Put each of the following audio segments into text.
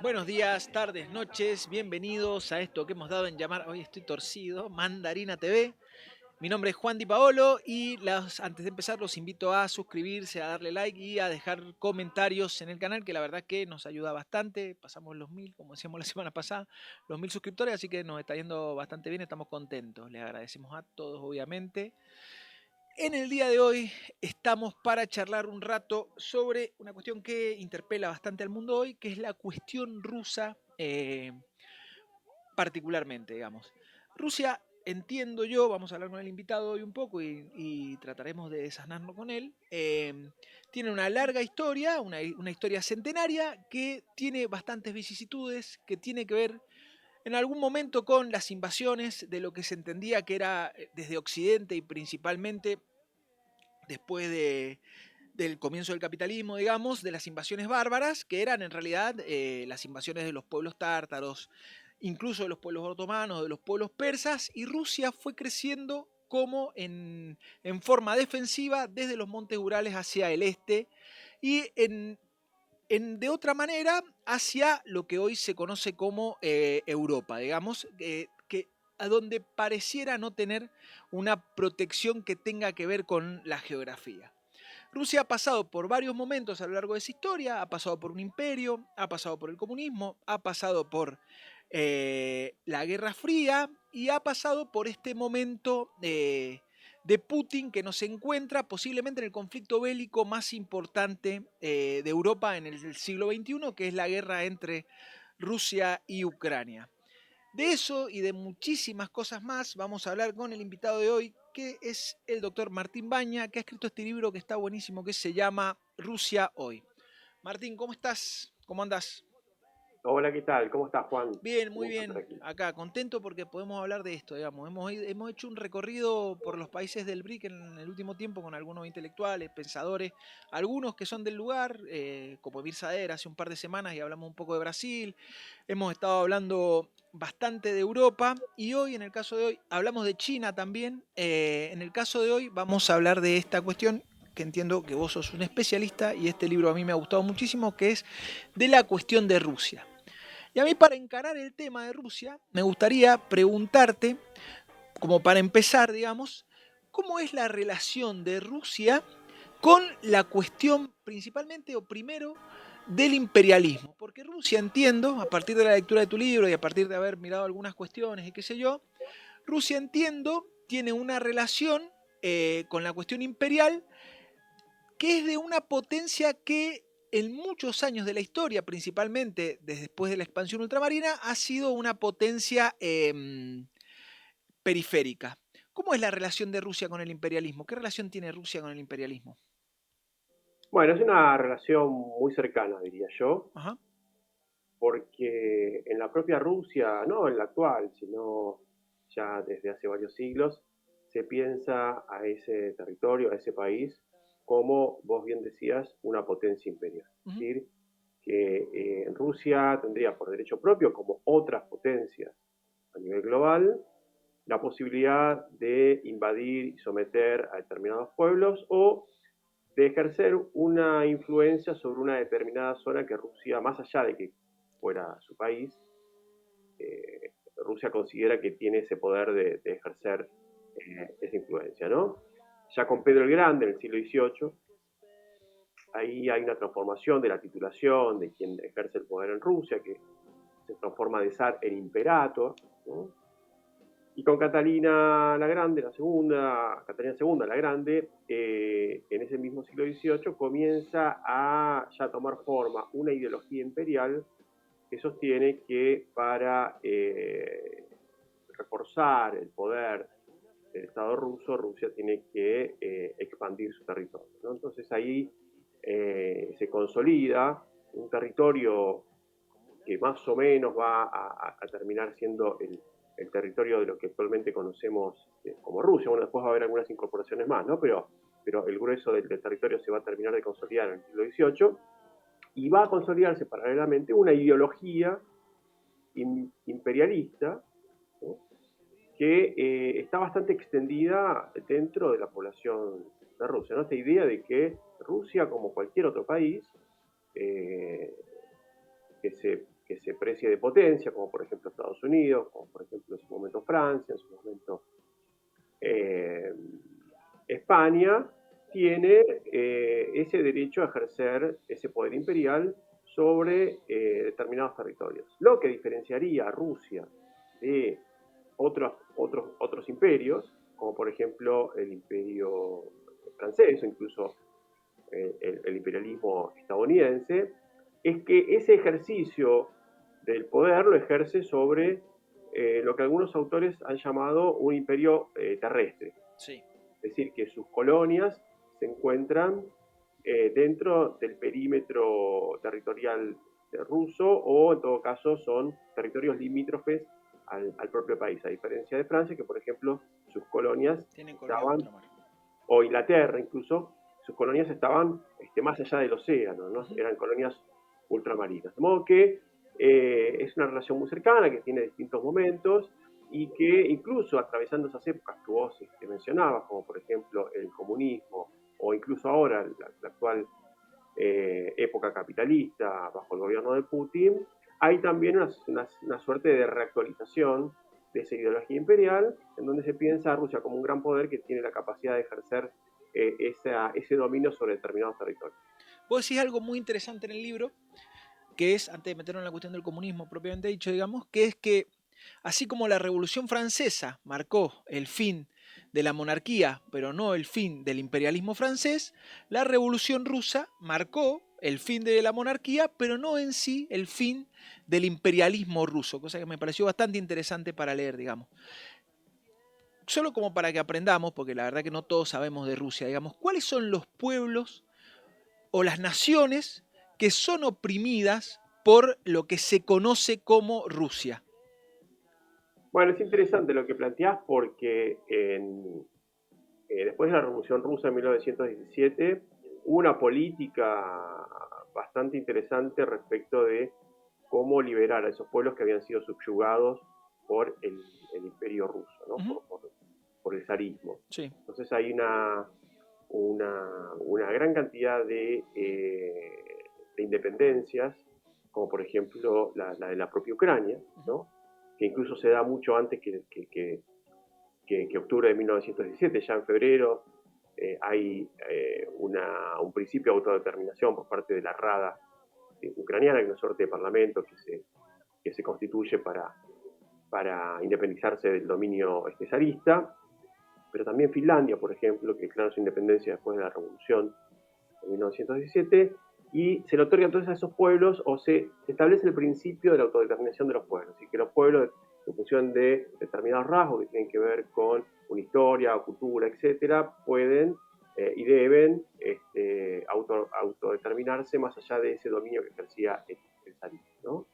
Buenos días, tardes, noches, bienvenidos a esto que hemos dado en llamar, hoy estoy torcido, Mandarina TV. Mi nombre es Juan Di Paolo y antes de empezar los invito a suscribirse, a darle like y a dejar comentarios en el canal, que la verdad que nos ayuda bastante. Pasamos los 1000, como decíamos la semana pasada, los 1000 suscriptores, así que nos está yendo bastante bien, estamos contentos. Les agradecemos a todos, obviamente. En el día de hoy estamos para charlar un rato sobre una cuestión que interpela bastante al mundo hoy, que es la cuestión rusa particularmente, digamos. Rusia, entiendo yo, vamos a hablar con el invitado hoy un poco y trataremos de desasnarlo con él, tiene una larga historia, una historia centenaria que tiene bastantes vicisitudes, que tiene que ver en algún momento con las invasiones de lo que se entendía que era desde Occidente y principalmente después del comienzo del capitalismo, digamos, de las invasiones bárbaras, que eran en realidad las invasiones de los pueblos tártaros, incluso de los pueblos otomanos, de los pueblos persas, y Rusia fue creciendo como en forma defensiva desde los montes Urales hacia el este y de otra manera hacia lo que hoy se conoce como Europa, digamos, que a donde pareciera no tener una protección que tenga que ver con la geografía. Rusia ha pasado por varios momentos a lo largo de su historia, ha pasado por un imperio, ha pasado por el comunismo, ha pasado por la Guerra Fría y ha pasado por este momento de Putin que nos encuentra posiblemente en el conflicto bélico más importante de Europa en el siglo XXI, que es la guerra entre Rusia y Ucrania. De eso y de muchísimas cosas más vamos a hablar con el invitado de hoy, que es el doctor Martín Baña, que ha escrito este libro que está buenísimo, que se llama Rusia Hoy. Martín, ¿cómo estás? ¿Cómo andás? Hola, ¿qué tal? ¿Cómo estás, Juan? Bien, Un muy gusto estar bien. aquí. Acá, contento porque podemos hablar de esto, digamos. Hemos hecho un recorrido por los países del BRIC en el último tiempo con algunos intelectuales, pensadores, algunos que son del lugar, como Emir Sader hace un par de semanas y hablamos un poco de Brasil. Hemos estado hablando bastante de Europa y hoy, en el caso de hoy, hablamos de China también. En el caso de hoy vamos a hablar de esta cuestión que entiendo que vos sos un especialista y este libro a mí me ha gustado muchísimo, que es de la cuestión de Rusia. Y a mí para encarar el tema de Rusia, me gustaría preguntarte, como para empezar, digamos, ¿cómo es la relación de Rusia con la cuestión principalmente o primero del imperialismo? Porque Rusia, entiendo, a partir de la lectura de tu libro y a partir de haber mirado algunas cuestiones y qué sé yo, Rusia, entiendo, tiene una relación con la cuestión imperial que es de una potencia que en muchos años de la historia, principalmente desde después de la expansión ultramarina, ha sido una potencia periférica. ¿Cómo es la relación de Rusia con el imperialismo? ¿Qué relación tiene Rusia con el imperialismo? Bueno, es una relación muy cercana, diría yo, Ajá. porque en la propia Rusia, no en la actual, sino ya desde hace varios siglos, se piensa a ese territorio, a ese país, como vos bien decías, una potencia imperial. Uh Es -huh. decir, que Rusia tendría por derecho propio, como otras potencias a nivel global, la posibilidad de invadir y someter a determinados pueblos o de ejercer una influencia sobre una determinada zona que Rusia, más allá de que fuera su país, Rusia considera que tiene ese poder de ejercer esa influencia, ¿no? Ya con Pedro el Grande en el siglo XVIII, ahí hay una transformación de la titulación de quien ejerce el poder en Rusia, que se transforma de zar en imperator, ¿no? Y con Catalina la Grande, la segunda, Catalina II la Grande, en ese mismo siglo XVIII comienza a ya tomar forma una ideología imperial que sostiene que para reforzar el poder del Estado ruso, Rusia tiene que expandir su territorio, ¿no? Entonces ahí se consolida un territorio que más o menos va a terminar siendo el territorio de lo que actualmente conocemos como Rusia. Bueno, después va a haber algunas incorporaciones más, ¿no? Pero el grueso del territorio se va a terminar de consolidar en el siglo XVIII y va a consolidarse paralelamente una ideología imperialista, ¿no? Que está bastante extendida dentro de la población de Rusia, ¿no? Esta idea de que Rusia, como cualquier otro país, eh, que se que se precie de potencia, como por ejemplo Estados Unidos, como por ejemplo en su momento Francia, en su momento España, tiene ese derecho a ejercer ese poder imperial sobre determinados territorios. Lo que diferenciaría a Rusia de otros imperios, como por ejemplo el imperio francés o incluso el imperialismo estadounidense, es que ese ejercicio del poder lo ejerce sobre lo que algunos autores han llamado un imperio terrestre. Sí. Es decir, que sus colonias se encuentran dentro del perímetro territorial ruso, o en todo caso son territorios limítrofes al propio país, a diferencia de Francia, que por ejemplo sus colonias estaban, o Inglaterra incluso, sus colonias estaban más allá del océano, ¿no? Eran colonias ultramarinas. De modo que es una relación muy cercana, que tiene distintos momentos, y que incluso atravesando esas épocas que vos mencionabas, como por ejemplo el comunismo, o incluso ahora la actual época capitalista bajo el gobierno de Putin, hay también una suerte de reactualización de esa ideología imperial, en donde se piensa a Rusia como un gran poder que tiene la capacidad de ejercer ese dominio sobre determinados territorios. Vos decís algo muy interesante en el libro, que es, antes de meternos en la cuestión del comunismo propiamente dicho, digamos, que es que así como la Revolución Francesa marcó el fin de la monarquía, pero no el fin del imperialismo francés, la Revolución Rusa marcó el fin de la monarquía, pero no en sí el fin del imperialismo ruso, cosa que me pareció bastante interesante para leer, digamos. Solo como para que aprendamos, porque la verdad que no todos sabemos de Rusia, digamos, ¿cuáles son los pueblos o las naciones que son oprimidas por lo que se conoce como Rusia? Bueno, es interesante lo que planteás, porque después de la Revolución Rusa en 1917 hubo una política bastante interesante respecto de cómo liberar a esos pueblos que habían sido subyugados por el imperio ruso, ¿no? Por el zarismo. Sí. Entonces hay una gran cantidad de independencias, como por ejemplo la de la propia Ucrania, ¿no? Que incluso se da mucho antes que octubre de 1917, ya en febrero hay un principio de autodeterminación por parte de la Rada ucraniana, que es una suerte de parlamento que se constituye para independizarse del dominio zarista, pero también Finlandia, por ejemplo, que declara su independencia después de la Revolución de 1917, y se le otorga entonces a esos pueblos, o se establece el principio de la autodeterminación de los pueblos, y que los pueblos, en función de determinados rasgos que tienen que ver con una historia o cultura, etcétera, pueden y deben autodeterminarse más allá de ese dominio que ejercía el zarismo, ¿no?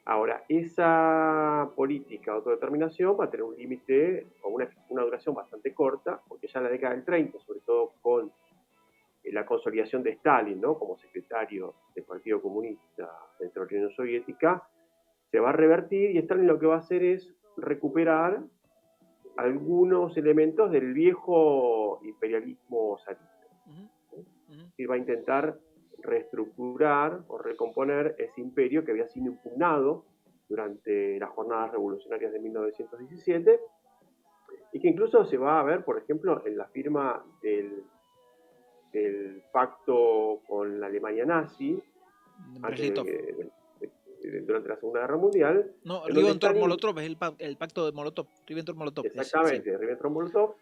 Ahora, esa política de autodeterminación va a tener un límite o una duración bastante corta, porque ya en la década del 30, sobre todo con la consolidación de Stalin, ¿no? Como secretario del Partido Comunista dentro de la Unión Soviética, se va a revertir, y Stalin lo que va a hacer es recuperar algunos elementos del viejo imperialismo zarista. Y va a intentar reestructurar o recomponer ese imperio que había sido impugnado durante las jornadas revolucionarias de 1917, y que incluso se va a ver, por ejemplo, en la firma del pacto con la Alemania nazi durante la Segunda Guerra Mundial. No, Ribbentrop-Molotov es el pacto de Molotov. Ribbentrop-Molotov. Exactamente, Ribbentrop-Molotov,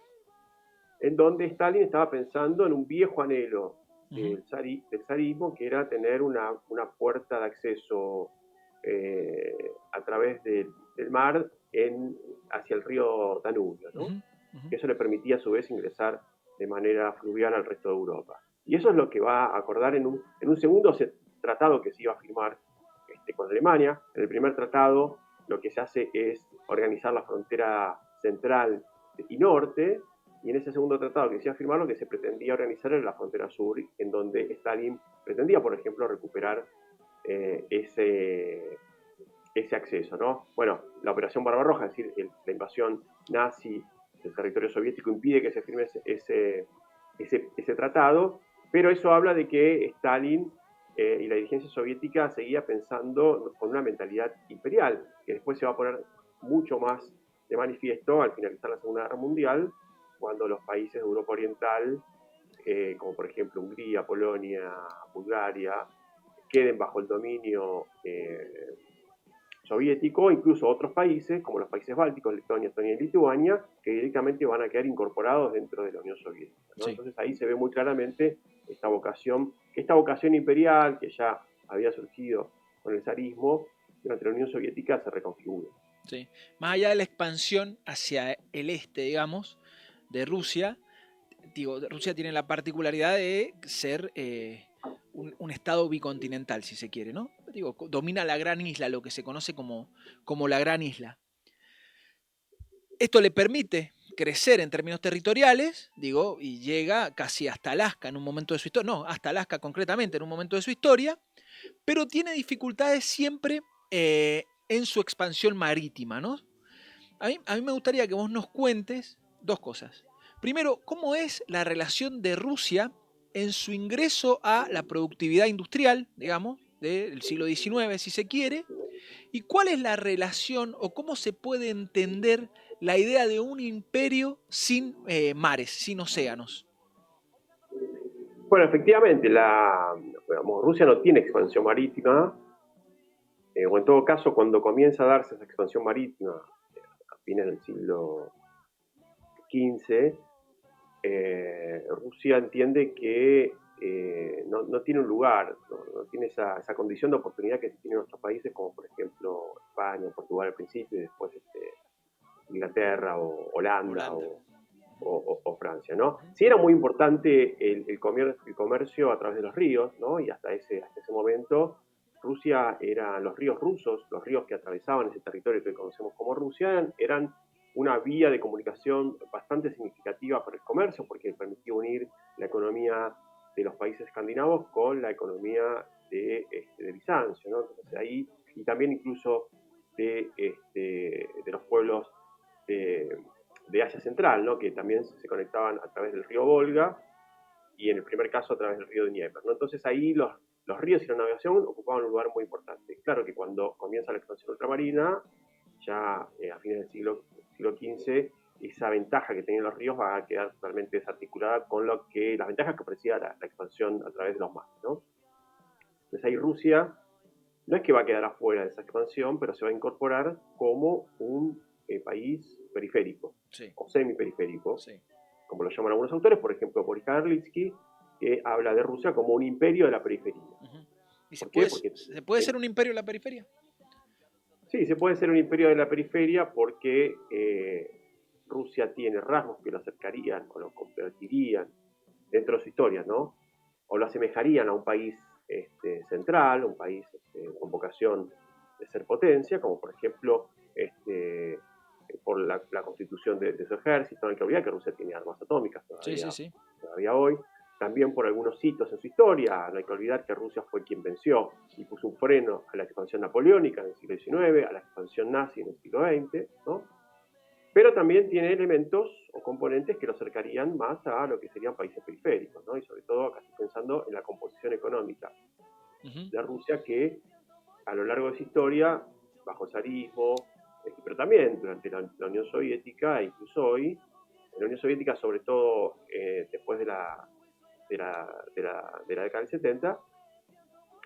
en donde Stalin estaba pensando en un viejo anhelo del zarismo, que era tener una puerta de acceso a través del mar hacia el río Danubio, ¿no? Que eso le permitía a su vez ingresar de manera fluvial al resto de Europa. Y eso es lo que va a acordar en un segundo tratado que se iba a firmar con Alemania. En el primer tratado lo que se hace es organizar la frontera central y norte, y en ese segundo tratado que se iba a firmar, lo que se pretendía organizar era la frontera sur, en donde Stalin pretendía, por ejemplo, recuperar ese acceso, ¿no? Bueno, la Operación Barbarroja, es decir, la invasión nazi del territorio soviético, impide que se firme ese tratado, pero eso habla de que Stalin y la dirigencia soviética seguía pensando con una mentalidad imperial, que después se va a poner mucho más de manifiesto al finalizar la Segunda Guerra Mundial, cuando los países de Europa Oriental, como por ejemplo Hungría, Polonia, Bulgaria, queden bajo el dominio soviético, incluso otros países, como los países bálticos, Letonia, Estonia y Lituania, que directamente van a quedar incorporados dentro de la Unión Soviética, ¿no? Sí. Entonces ahí se ve muy claramente esta vocación imperial que ya había surgido con el zarismo, durante la Unión Soviética se reconfigura. Sí. Más allá de la expansión hacia el este, digamos, de Rusia, digo, Rusia tiene la particularidad de ser un estado bicontinental, si se quiere, ¿no? Digo, domina la gran isla, lo que se conoce como la gran isla. Esto le permite crecer en términos territoriales, digo, y llega casi hasta Alaska en un momento de su historia, no, hasta Alaska concretamente en un momento de su historia, pero tiene dificultades siempre en su expansión marítima, ¿no? A mí me gustaría que vos nos cuentes dos cosas. Primero, ¿cómo es la relación de Rusia en su ingreso a la productividad industrial, digamos, del siglo XIX, si se quiere? ¿Y cuál es la relación o cómo se puede entender la idea de un imperio sin mares, sin océanos? Bueno, efectivamente, Rusia no tiene expansión marítima, o en todo caso, cuando comienza a darse esa expansión marítima, a fines del siglo XV, Rusia entiende que no tiene un lugar, no tiene esa condición de oportunidad que tienen otros países, como por ejemplo España, Portugal al principio, y después Inglaterra o Holanda Holanda. o Francia, ¿no? Sí era muy importante el comercio a través de los ríos, ¿no? Y hasta ese momento Rusia eran los ríos rusos, los ríos que atravesaban ese territorio que conocemos como Rusia, eran una vía de comunicación bastante significativa para el comercio, porque permitía unir la economía de los países escandinavos con la economía de Bizancio, ¿no? Entonces ahí, y también incluso de los pueblos de Asia Central, ¿no? Que también se conectaban a través del río Volga y en el primer caso a través del río Dnieper, ¿no? Entonces ahí los ríos y la navegación ocupaban un lugar muy importante. Claro que cuando comienza la expansión ultramarina, ya a fines del siglo XV, esa ventaja que tenían los ríos va a quedar totalmente desarticulada con las ventajas que ofrecía la expansión a través de los mares, ¿no? Entonces ahí Rusia no es que va a quedar afuera de esa expansión, pero se va a incorporar como un país periférico, Sí, o semiperiférico, sí. como lo llaman algunos autores, por ejemplo, Boris Karlitsky, que habla de Rusia como un imperio de la periferia. Uh-huh. ¿Y ¿Por qué? Porque se puede ser un imperio en la periferia? sí, se puede ser un imperio de la periferia porque Rusia tiene rasgos que lo acercarían o lo convertirían dentro de su historia, ¿no? O lo asemejarían a un país central, un país con vocación de ser potencia, como por ejemplo por la constitución de su ejército. No hay que olvidar que Rusia tiene armas atómicas Sí, sí, sí. todavía hoy. También por algunos hitos en su historia. No hay que olvidar que Rusia fue quien venció y puso un freno a la expansión napoleónica en el siglo XIX, a la expansión nazi en el siglo XX, ¿no? Pero también tiene elementos o componentes que lo acercarían más a lo que serían países periféricos, ¿no? Y sobre todo acá estoy pensando en la composición económica Uh-huh. de Rusia, que a lo largo de su historia, bajo el zarismo, pero también durante la Unión Soviética, e incluso hoy, en la Unión Soviética, sobre todo después de la década del 70,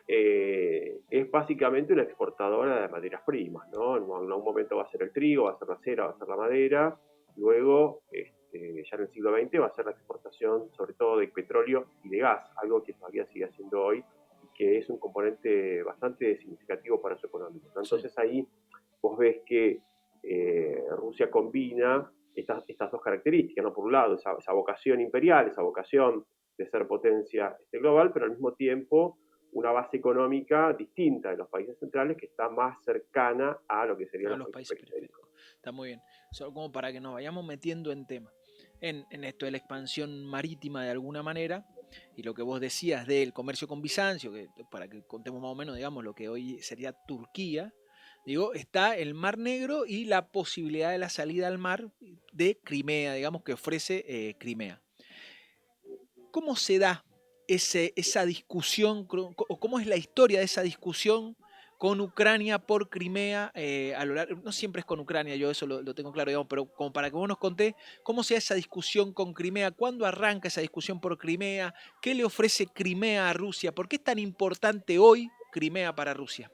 es básicamente una exportadora de materias primas, ¿no? En algún momento va a ser el trigo, va a ser la cera, va a ser la madera, luego, ya en el siglo XX, va a ser la exportación sobre todo de petróleo y de gas, algo que todavía sigue haciendo hoy y que es un componente bastante significativo para su economía, ¿no? Sí. Entonces ahí vos ves que Rusia combina estas dos características, ¿no? Por un lado, esa vocación imperial, esa vocación de ser potencia global, pero al mismo tiempo una base económica distinta de los países centrales que está más cercana a lo que serían A los los países países periféricos. periféricos. Está muy bien. Solo como para que nos vayamos metiendo en tema. En esto de la expansión marítima de alguna manera, y lo que vos decías del comercio con Bizancio, que para que contemos más o menos, digamos, lo que hoy sería Turquía, digo, está el Mar Negro y la posibilidad de la salida al mar de Crimea, digamos, que ofrece Crimea. ¿Cómo se da esa discusión, o cómo es la historia de esa discusión con Ucrania por Crimea a lo largo, no siempre es con Ucrania, yo eso lo tengo claro, digamos, pero como para que vos nos conté cómo se da esa discusión con Crimea, cuándo arranca esa discusión por Crimea, qué le ofrece Crimea a Rusia, por qué es tan importante hoy Crimea para Rusia.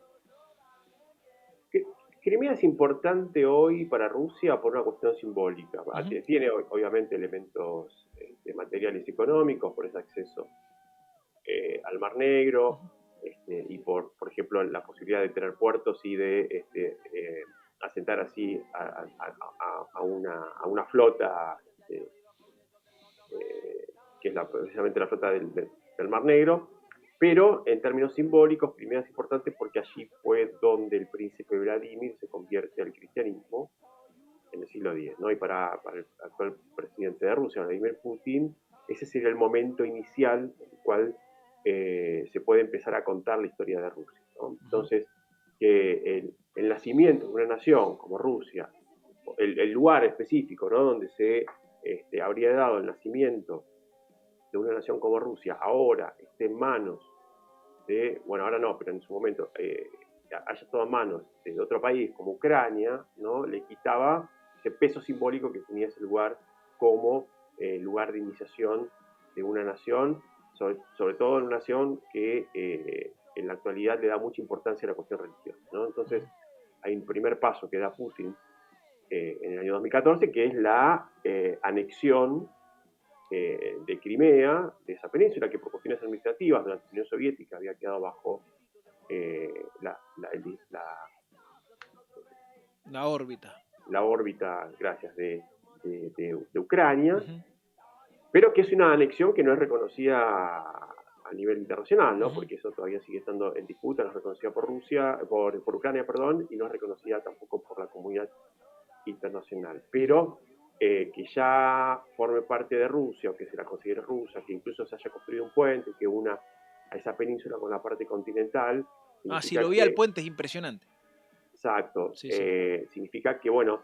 Crimea es importante hoy para Rusia por una cuestión simbólica. Tiene obviamente elementos materiales y económicos por ese acceso al Mar Negro y por ejemplo, la posibilidad de tener puertos y de asentar así a una flota que es precisamente la flota del Mar Negro. Pero en términos simbólicos, Crimea es importante porque allí fue donde el príncipe Vladimir se convierte al cristianismo en el siglo X, ¿no? Y para el actual presidente de Rusia, Vladimir Putin, ese sería el momento inicial en el cual se puede empezar a contar la historia de Rusia, ¿no? Entonces, que el nacimiento de una nación como Rusia, el lugar específico, ¿no? Donde se habría dado el nacimiento de una nación como Rusia, ahora esté en manos bueno, ahora no, pero en su momento haya estado en manos de otro país como Ucrania, ¿no? Le quitaba ese peso simbólico que tenía ese lugar como lugar de iniciación de una nación, sobre todo en una nación que en la actualidad le da mucha importancia a la cuestión religiosa, ¿no? Entonces, hay un primer paso que da Putin en el año 2014, que es la anexión de Crimea, de esa península que por cuestiones administrativas durante la Unión Soviética había quedado bajo la órbita. La órbita, gracias, de Ucrania, pero que es una anexión que no es reconocida a nivel internacional, ¿no? Porque eso todavía sigue estando en disputa, no es reconocida por Rusia, por Ucrania, perdón, y no es reconocida tampoco por la comunidad internacional. Pero que ya forme parte de Rusia, o que se la considere rusa, que incluso se haya construido un puente que una a esa península con la parte continental. Si lo vi al puente es impresionante. Exacto. Sí, sí. Significa que, bueno,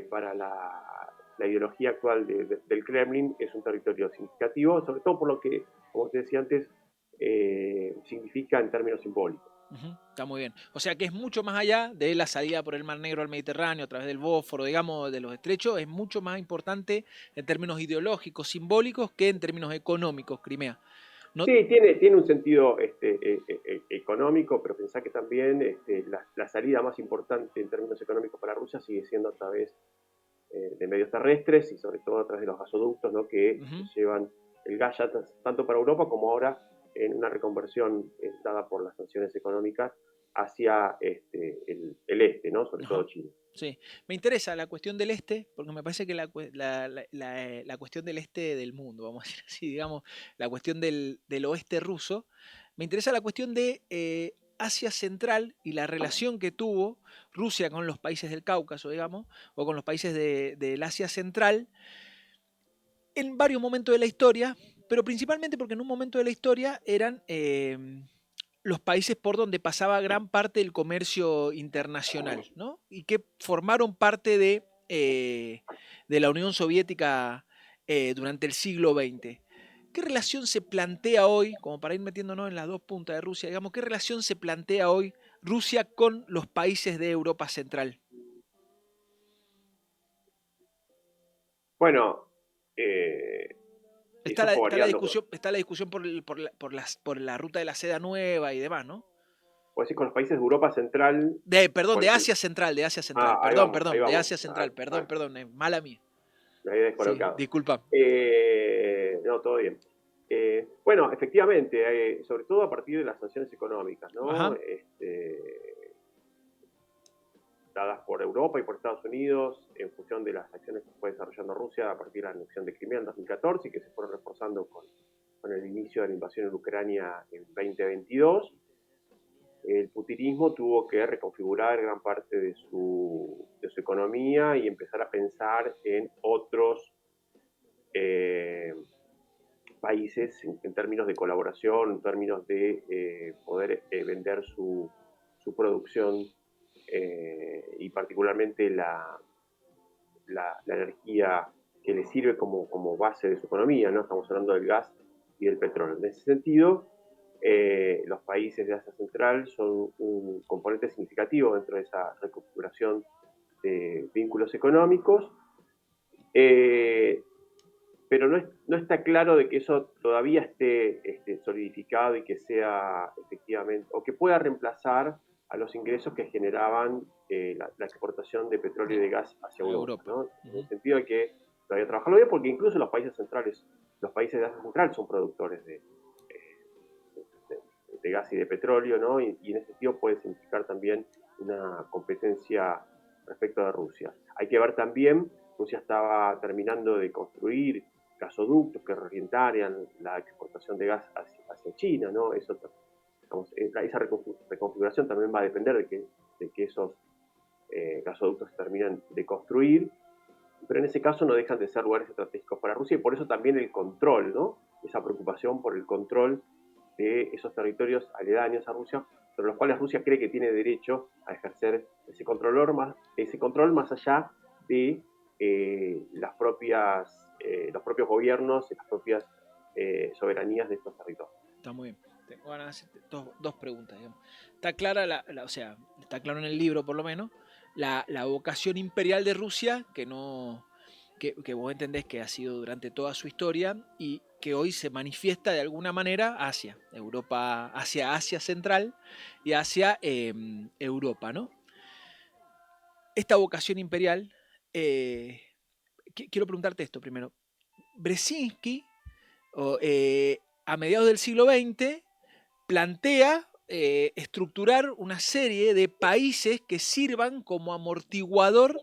para la ideología actual del Kremlin es un territorio significativo, sobre todo por lo que, como te decía antes, significa en términos simbólicos. Está muy bien. O sea que es mucho más allá de la salida por el Mar Negro al Mediterráneo a través del Bósforo, digamos, de los estrechos, es mucho más importante en términos ideológicos, simbólicos, que en términos económicos, Crimea. ¿No? Sí, tiene un sentido económico, pero pensá que también la salida más importante en términos económicos para Rusia sigue siendo a través de medios terrestres y sobre todo a través de los gasoductos, ¿no? Que llevan el gas ya tanto para Europa como ahora en una reconversión dada por las sanciones económicas hacia el este, ¿no? Sobre todo China. Sí, me interesa la cuestión del este, porque me parece que la cuestión del este del mundo, vamos a decir así, digamos, la cuestión del oeste ruso, me interesa la cuestión de Asia Central y la relación que tuvo Rusia con los países del Cáucaso, digamos, o con los países del Asia Central, en varios momentos de la historia, pero principalmente porque en un momento de la historia eran los países por donde pasaba gran parte del comercio internacional, ¿no? Y que formaron parte de la Unión Soviética durante el siglo XX. ¿Qué relación se plantea hoy, como para ir metiéndonos en las dos puntas de Rusia, digamos, qué relación se plantea hoy Rusia con los países de Europa Central? Bueno, está la discusión por la ruta de la seda nueva y demás, ¿no? Puede ser con los países de Europa Central. De Asia Central, de Asia Central. Perdón, de Asia Central. Perdón, mala mía. Me había descolocado. Sí, disculpa. No, todo bien. Bueno, efectivamente, sobre todo a partir de las sanciones económicas, ¿no? Dadas por Europa y por Estados Unidos en función de las acciones que fue desarrollando Rusia a partir de la anexión de Crimea en 2014 y que se fueron reforzando con el inicio de la invasión en Ucrania en 2022. El putinismo tuvo que reconfigurar gran parte de su economía y empezar a pensar en otros países en términos de colaboración, en términos de poder vender su producción y particularmente la energía que le sirve como base de su economía, ¿no? Estamos hablando del gas y del petróleo. En ese sentido, los países de Asia Central son un componente significativo dentro de esa reconfiguración de vínculos económicos, pero no está claro de que eso todavía esté solidificado y que sea efectivamente, o que pueda reemplazar a los ingresos que generaban la exportación de petróleo y de gas hacia A Europa, Europa. ¿no? En el sentido de que todavía trabajarlo bien, porque incluso los países centrales, los países de Asia Central son productores de gas y de petróleo, ¿no? Y en ese sentido puede significar también una competencia respecto de Rusia. Hay que ver también, Rusia estaba terminando de construir gasoductos que reorientarían la exportación de gas hacia China, ¿no? Eso, digamos, esa reconfiguración también va a depender de que esos gasoductos se terminan de construir, pero en ese caso no dejan de ser lugares estratégicos para Rusia y por eso también el control, ¿no? Esa preocupación por el control de esos territorios aledaños a Rusia, sobre los cuales Rusia cree que tiene derecho a ejercer ese control más allá de los propios gobiernos y las propias soberanías de estos territorios. Está muy bien. Tengo ganas de hacerte dos preguntas, digamos. Está clara, o sea, está claro en el libro por lo menos, la vocación imperial de Rusia, que no, que vos entendés que ha sido durante toda su historia y que hoy se manifiesta de alguna manera hacia Europa, hacia Asia Central y hacia Europa, ¿no? Esta vocación imperial, quiero preguntarte esto primero. Brzezinski, a mediados del siglo XX, plantea estructurar una serie de países que sirvan como amortiguador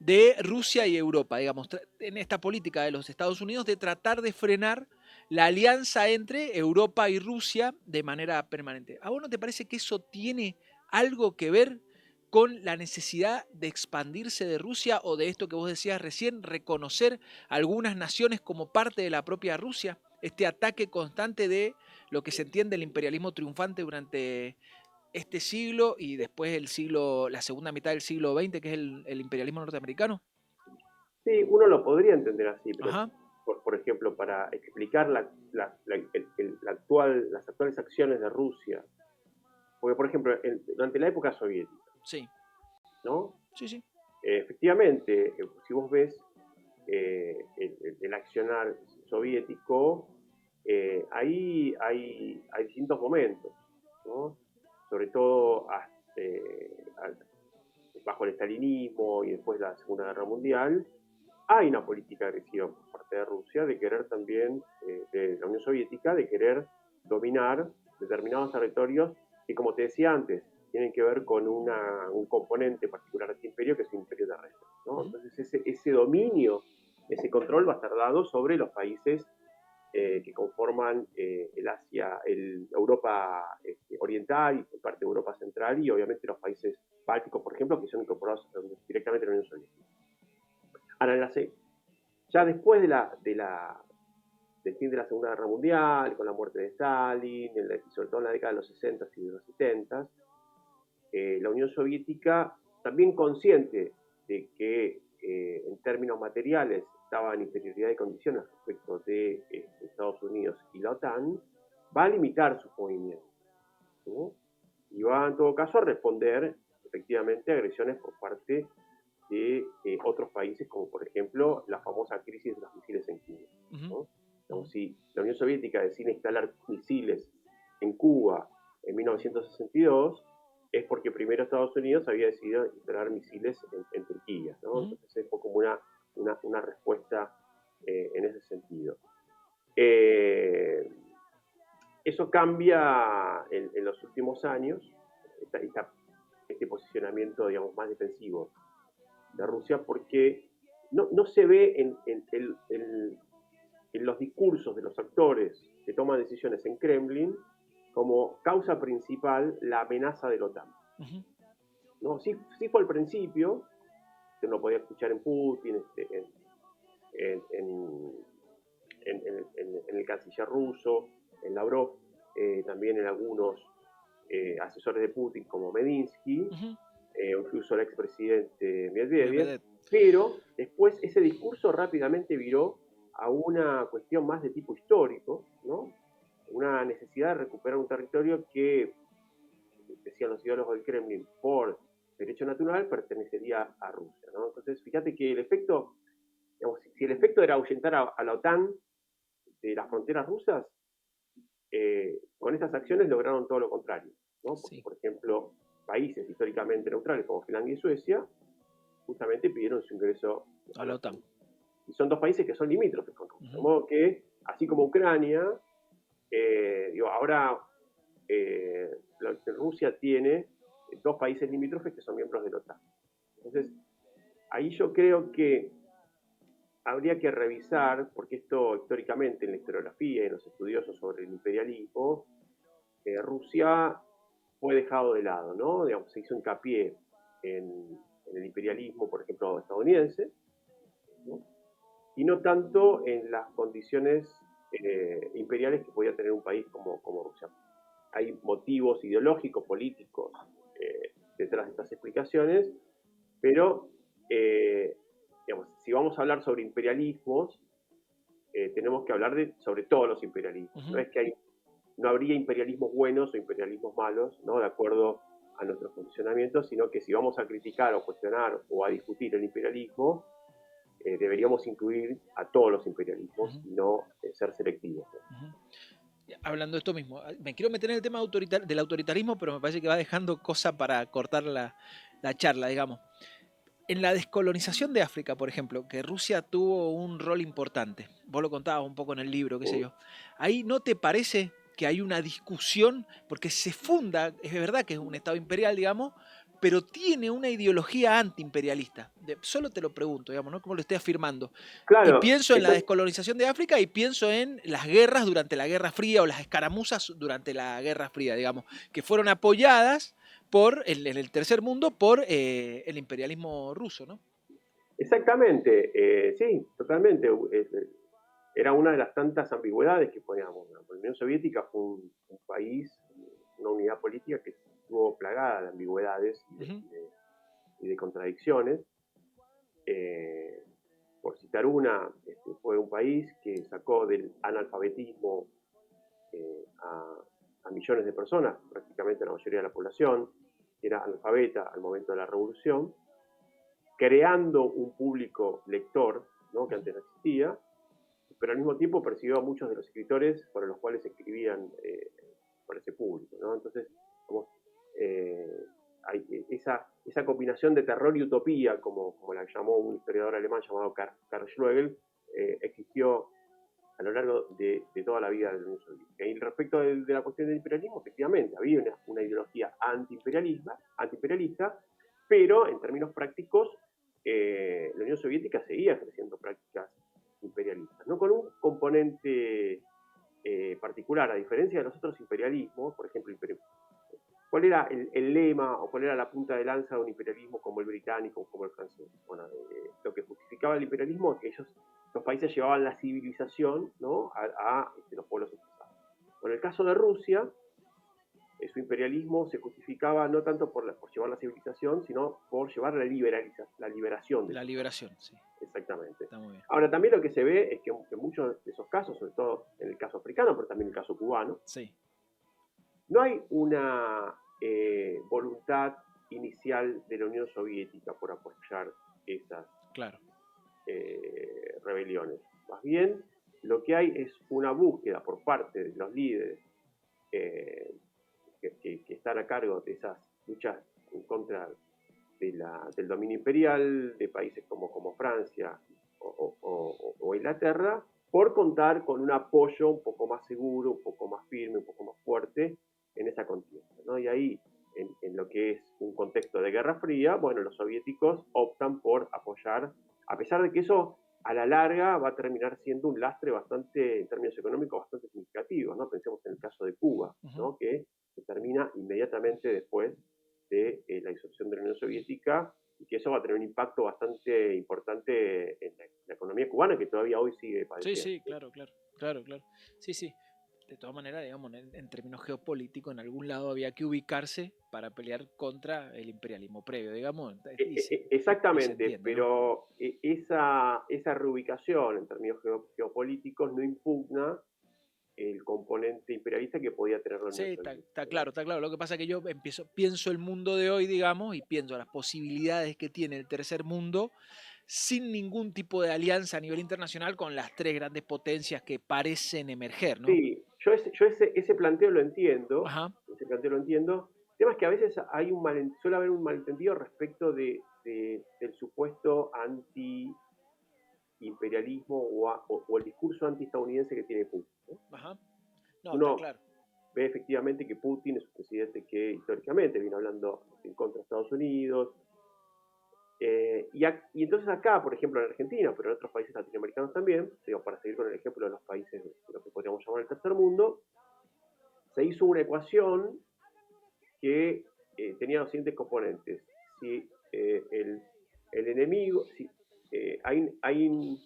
de Rusia y Europa, digamos, en esta política de los Estados Unidos de tratar de frenar la alianza entre Europa y Rusia de manera permanente. ¿A vos no te parece que eso tiene algo que ver con la necesidad de expandirse de Rusia o de esto que vos decías recién, reconocer algunas naciones como parte de la propia Rusia? Este ataque constante de lo que se entiende el imperialismo triunfante durante este siglo y después la segunda mitad del siglo XX, que es el imperialismo norteamericano. Sí, uno lo podría entender así, pero Ajá, por ejemplo, para explicar las actuales acciones de Rusia, porque por ejemplo, durante la época soviética, sí, ¿no? sí, sí. Efectivamente, si vos ves el accionar soviético, ahí hay distintos momentos, ¿no? Sobre todo bajo el estalinismo y después la Segunda Guerra Mundial, hay una política agresiva por parte de Rusia de querer también, de la Unión Soviética, de querer dominar determinados territorios que, como te decía antes, tienen que ver con un componente particular de este imperio, que es un imperio terrestre, ¿no? Entonces ese dominio, ese control va a estar dado sobre los países que conforman el Europa oriental y parte de Europa central y obviamente los países bálticos, por ejemplo, que son incorporados directamente a la Unión Soviética. Ahora, ya después del fin de la Segunda Guerra Mundial, con la muerte de Stalin, sobre todo en la década de los 60 y de los 70, la Unión Soviética, también consciente de que en términos materiales estaba en inferioridad de condiciones respecto de Estados Unidos y la OTAN, va a limitar sus movimientos, ¿no? Y va en todo caso a responder efectivamente a agresiones por parte de otros países, como por ejemplo la famosa crisis de los misiles en Cuba, ¿no? Como si la Unión Soviética decide instalar misiles en Cuba en 1962, es porque primero Estados Unidos había decidido instalar misiles en Turquía, ¿no? Entonces fue como una respuesta en ese sentido. Eso cambia en los últimos años, este posicionamiento, digamos, más defensivo de Rusia, porque no se ve en los discursos de los actores que toman decisiones en Kremlin como causa principal la amenaza de la OTAN. ¿No? Sí fue al principio, se lo podía escuchar en Putin, en el canciller ruso, en Lavrov, también en algunos asesores de Putin como Medinsky, incluso el expresidente Medvedev, pero después ese discurso rápidamente viró a una cuestión más de tipo histórico, ¿no? Una necesidad de recuperar un territorio que, decían los ideólogos del Kremlin, por derecho natural pertenecería a Rusia, ¿no? Entonces, fíjate que el efecto, digamos, si el efecto era ahuyentar a la OTAN de las fronteras rusas, con estas acciones lograron todo lo contrario, ¿no? Porque, Sí. por ejemplo, países históricamente neutrales como Finlandia y Suecia justamente pidieron su ingreso A a la la OTAN. OTAN. Y son dos países que son limítrofes con Rusia. De Ujú. modo que, así como Ucrania, ahora Rusia tiene dos países limítrofes que son miembros de la OTAN. Entonces, ahí yo creo que habría que revisar, porque esto históricamente en la historiografía y en los estudiosos sobre el imperialismo, Rusia fue dejado de lado, ¿no? Digamos, se hizo hincapié en el imperialismo, por ejemplo, estadounidense, ¿no? Y no tanto en las condiciones imperiales que podía tener un país como Rusia. Hay motivos ideológicos, políticos detrás de estas explicaciones, pero digamos, si vamos a hablar sobre imperialismos, tenemos que hablar sobre todos los imperialismos. No es que no habría imperialismos buenos o imperialismos malos, ¿no? De acuerdo a nuestro funcionamiento, sino que si vamos a criticar o cuestionar o a discutir el imperialismo, deberíamos incluir a todos los imperialismos y no ser selectivos, ¿no? Hablando de esto mismo, me quiero meter en el tema del autoritarismo, pero me parece que va dejando cosa para cortar la charla, digamos. En la descolonización de África, por ejemplo, que Rusia tuvo un rol importante, vos lo contabas un poco en el libro, qué sé yo, ahí no te parece que hay una discusión, porque se funda, es verdad que es un Estado imperial, digamos, pero tiene una ideología antiimperialista. Solo te lo pregunto, digamos, ¿no? Como lo estoy afirmando. Y Claro, pienso en la descolonización de África y pienso en las guerras durante la Guerra Fría o las escaramuzas durante la Guerra Fría, digamos, que fueron apoyadas en el tercer mundo por el imperialismo ruso, ¿no? exactamente, sí, totalmente. Era una de las tantas ambigüedades que poníamos. La Unión Soviética fue un país, una unidad política que estuvo plagada de ambigüedades y de contradicciones. Por citar una, fue un país que sacó del analfabetismo a millones de personas, prácticamente la mayoría de la población, que era analfabeta al momento de la revolución, creando un público lector, ¿no? Que antes no existía, pero al mismo tiempo persiguió a muchos de los escritores para los cuales escribían para ese público, ¿no? Entonces, como, hay esa combinación de terror y utopía, como la llamó un historiador alemán llamado Karl Schlegel, existió a lo largo de toda la vida de la Unión Soviética. Y respecto de la cuestión del imperialismo, efectivamente, había una ideología antiimperialista, pero en términos prácticos, la Unión Soviética seguía ejerciendo prácticas imperialistas, no con un componente particular, a diferencia de los otros imperialismos, por ejemplo, ¿cuál era el lema o cuál era la punta de lanza de un imperialismo como el británico o como el francés? Bueno, lo que justificaba el imperialismo es que los países llevaban la civilización, ¿no? a los pueblos expulsados. En el caso de Rusia, su imperialismo se justificaba no tanto por llevar la civilización, sino por llevar la liberación de La esos liberación, países. sí. Exactamente. Está muy bien. Ahora, también lo que se ve es que en muchos de esos casos, sobre todo en el caso africano, pero también en el caso cubano, Sí. no hay una voluntad inicial de la Unión Soviética por apoyar esas Claro. rebeliones. Más bien, lo que hay es una búsqueda por parte de los líderes que están a cargo de esas luchas en contra del dominio imperial de países como Francia o Inglaterra, por contar con un apoyo un poco más seguro, un poco más firme, un poco más fuerte en esa contienda, ¿no? Y ahí, en lo que es un contexto de Guerra Fría, bueno, los soviéticos optan por apoyar, a pesar de que eso a la larga va a terminar siendo un lastre bastante, en términos económicos, bastante significativo, ¿no? Pensemos en el caso de Cuba, ¿no? Que se termina inmediatamente después de la disolución de la Unión Soviética y que eso va a tener un impacto bastante importante en la economía cubana que todavía hoy sigue Sí, padeciendo. sí, claro. Sí, sí. de todas maneras, digamos, en términos geopolíticos, en algún lado había que ubicarse para pelear contra el imperialismo previo, digamos, y se Exactamente, entiende, ¿no? pero esa reubicación en términos geopolíticos no impugna el componente imperialista que podía tenerlo el Sí, nacionalismo, está claro, ¿no? está claro. Lo que pasa es que yo pienso el mundo de hoy, digamos, y pienso las posibilidades que tiene el tercer mundo sin ningún tipo de alianza a nivel internacional con las tres grandes potencias que parecen emerger, ¿no? Sí, ese planteo lo entiendo, Ajá, ese planteo lo entiendo. El tema es que a veces suele haber un malentendido respecto del supuesto anti-imperialismo o el discurso anti-estadounidense que tiene Putin, ¿no? ajá. No, está Uno claro. ve efectivamente que Putin es un presidente que históricamente viene hablando en contra de Estados Unidos. Y entonces acá, por ejemplo en Argentina, pero en otros países latinoamericanos también, digo, para seguir con el ejemplo de los países de lo que podríamos llamar el tercer mundo, se hizo una ecuación que tenía los siguientes componentes. Si el enemigo, si hay alguien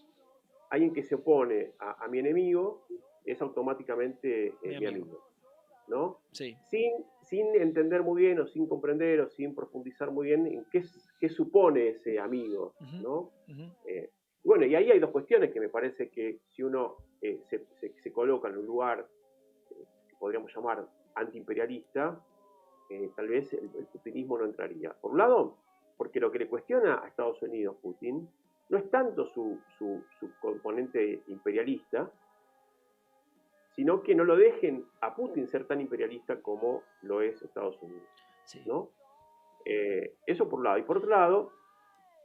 que se opone a mi enemigo, es automáticamente Mi mi amigo. amigo, ¿no? Sí. Sin entender muy bien o sin comprender o sin profundizar muy bien en qué supone ese amigo, Ujú, ¿no? ujú. Bueno, y ahí hay dos cuestiones que me parece que si uno se coloca en un lugar que podríamos llamar antiimperialista, tal vez el putinismo no entraría. Por un lado, porque lo que le cuestiona a Estados Unidos Putin no es tanto su componente imperialista, sino que no lo dejen a Putin ser tan imperialista como lo es Estados Unidos, Sí. ¿no? Eso por un lado. Y por otro lado,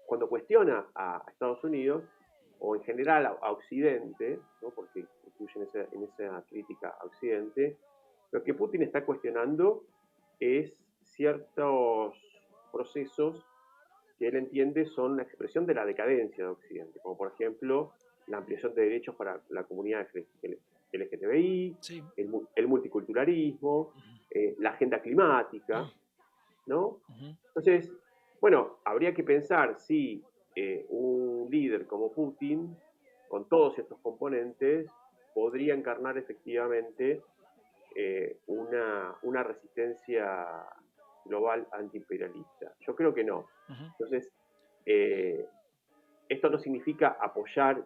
cuando cuestiona a Estados Unidos, o en general a Occidente, ¿no? Porque incluye en esa crítica a Occidente, lo que Putin está cuestionando es ciertos procesos que él entiende son la expresión de la decadencia de Occidente, como por ejemplo la ampliación de derechos para la comunidad LGTBI, Sí. el multiculturalismo, Ujú, la agenda climática, ¿no? ujú. Entonces, bueno, habría que pensar si un líder como Putin, con todos estos componentes, podría encarnar efectivamente una resistencia global antiimperialista. Yo creo que no. Ujú. Entonces, eh, esto no significa apoyar No,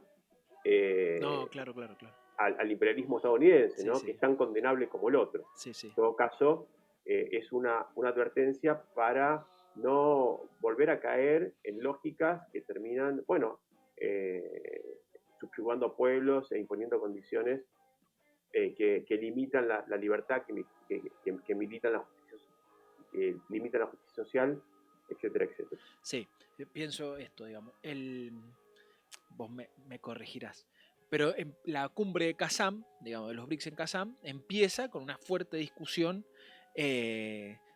eh, claro, claro, claro. al imperialismo estadounidense, Sí, ¿no? Que sí, es tan condenable como el otro. sí, sí. En todo caso, es una advertencia para no volver a caer en lógicas que terminan, bueno, subyugando a pueblos e imponiendo condiciones que limitan la libertad, que limitan la justicia social, etcétera, etcétera. Sí, pienso esto, digamos. Vos me corregirás. Pero en la cumbre de Kazán, digamos, de los BRICS en Kazán, empieza con una fuerte discusión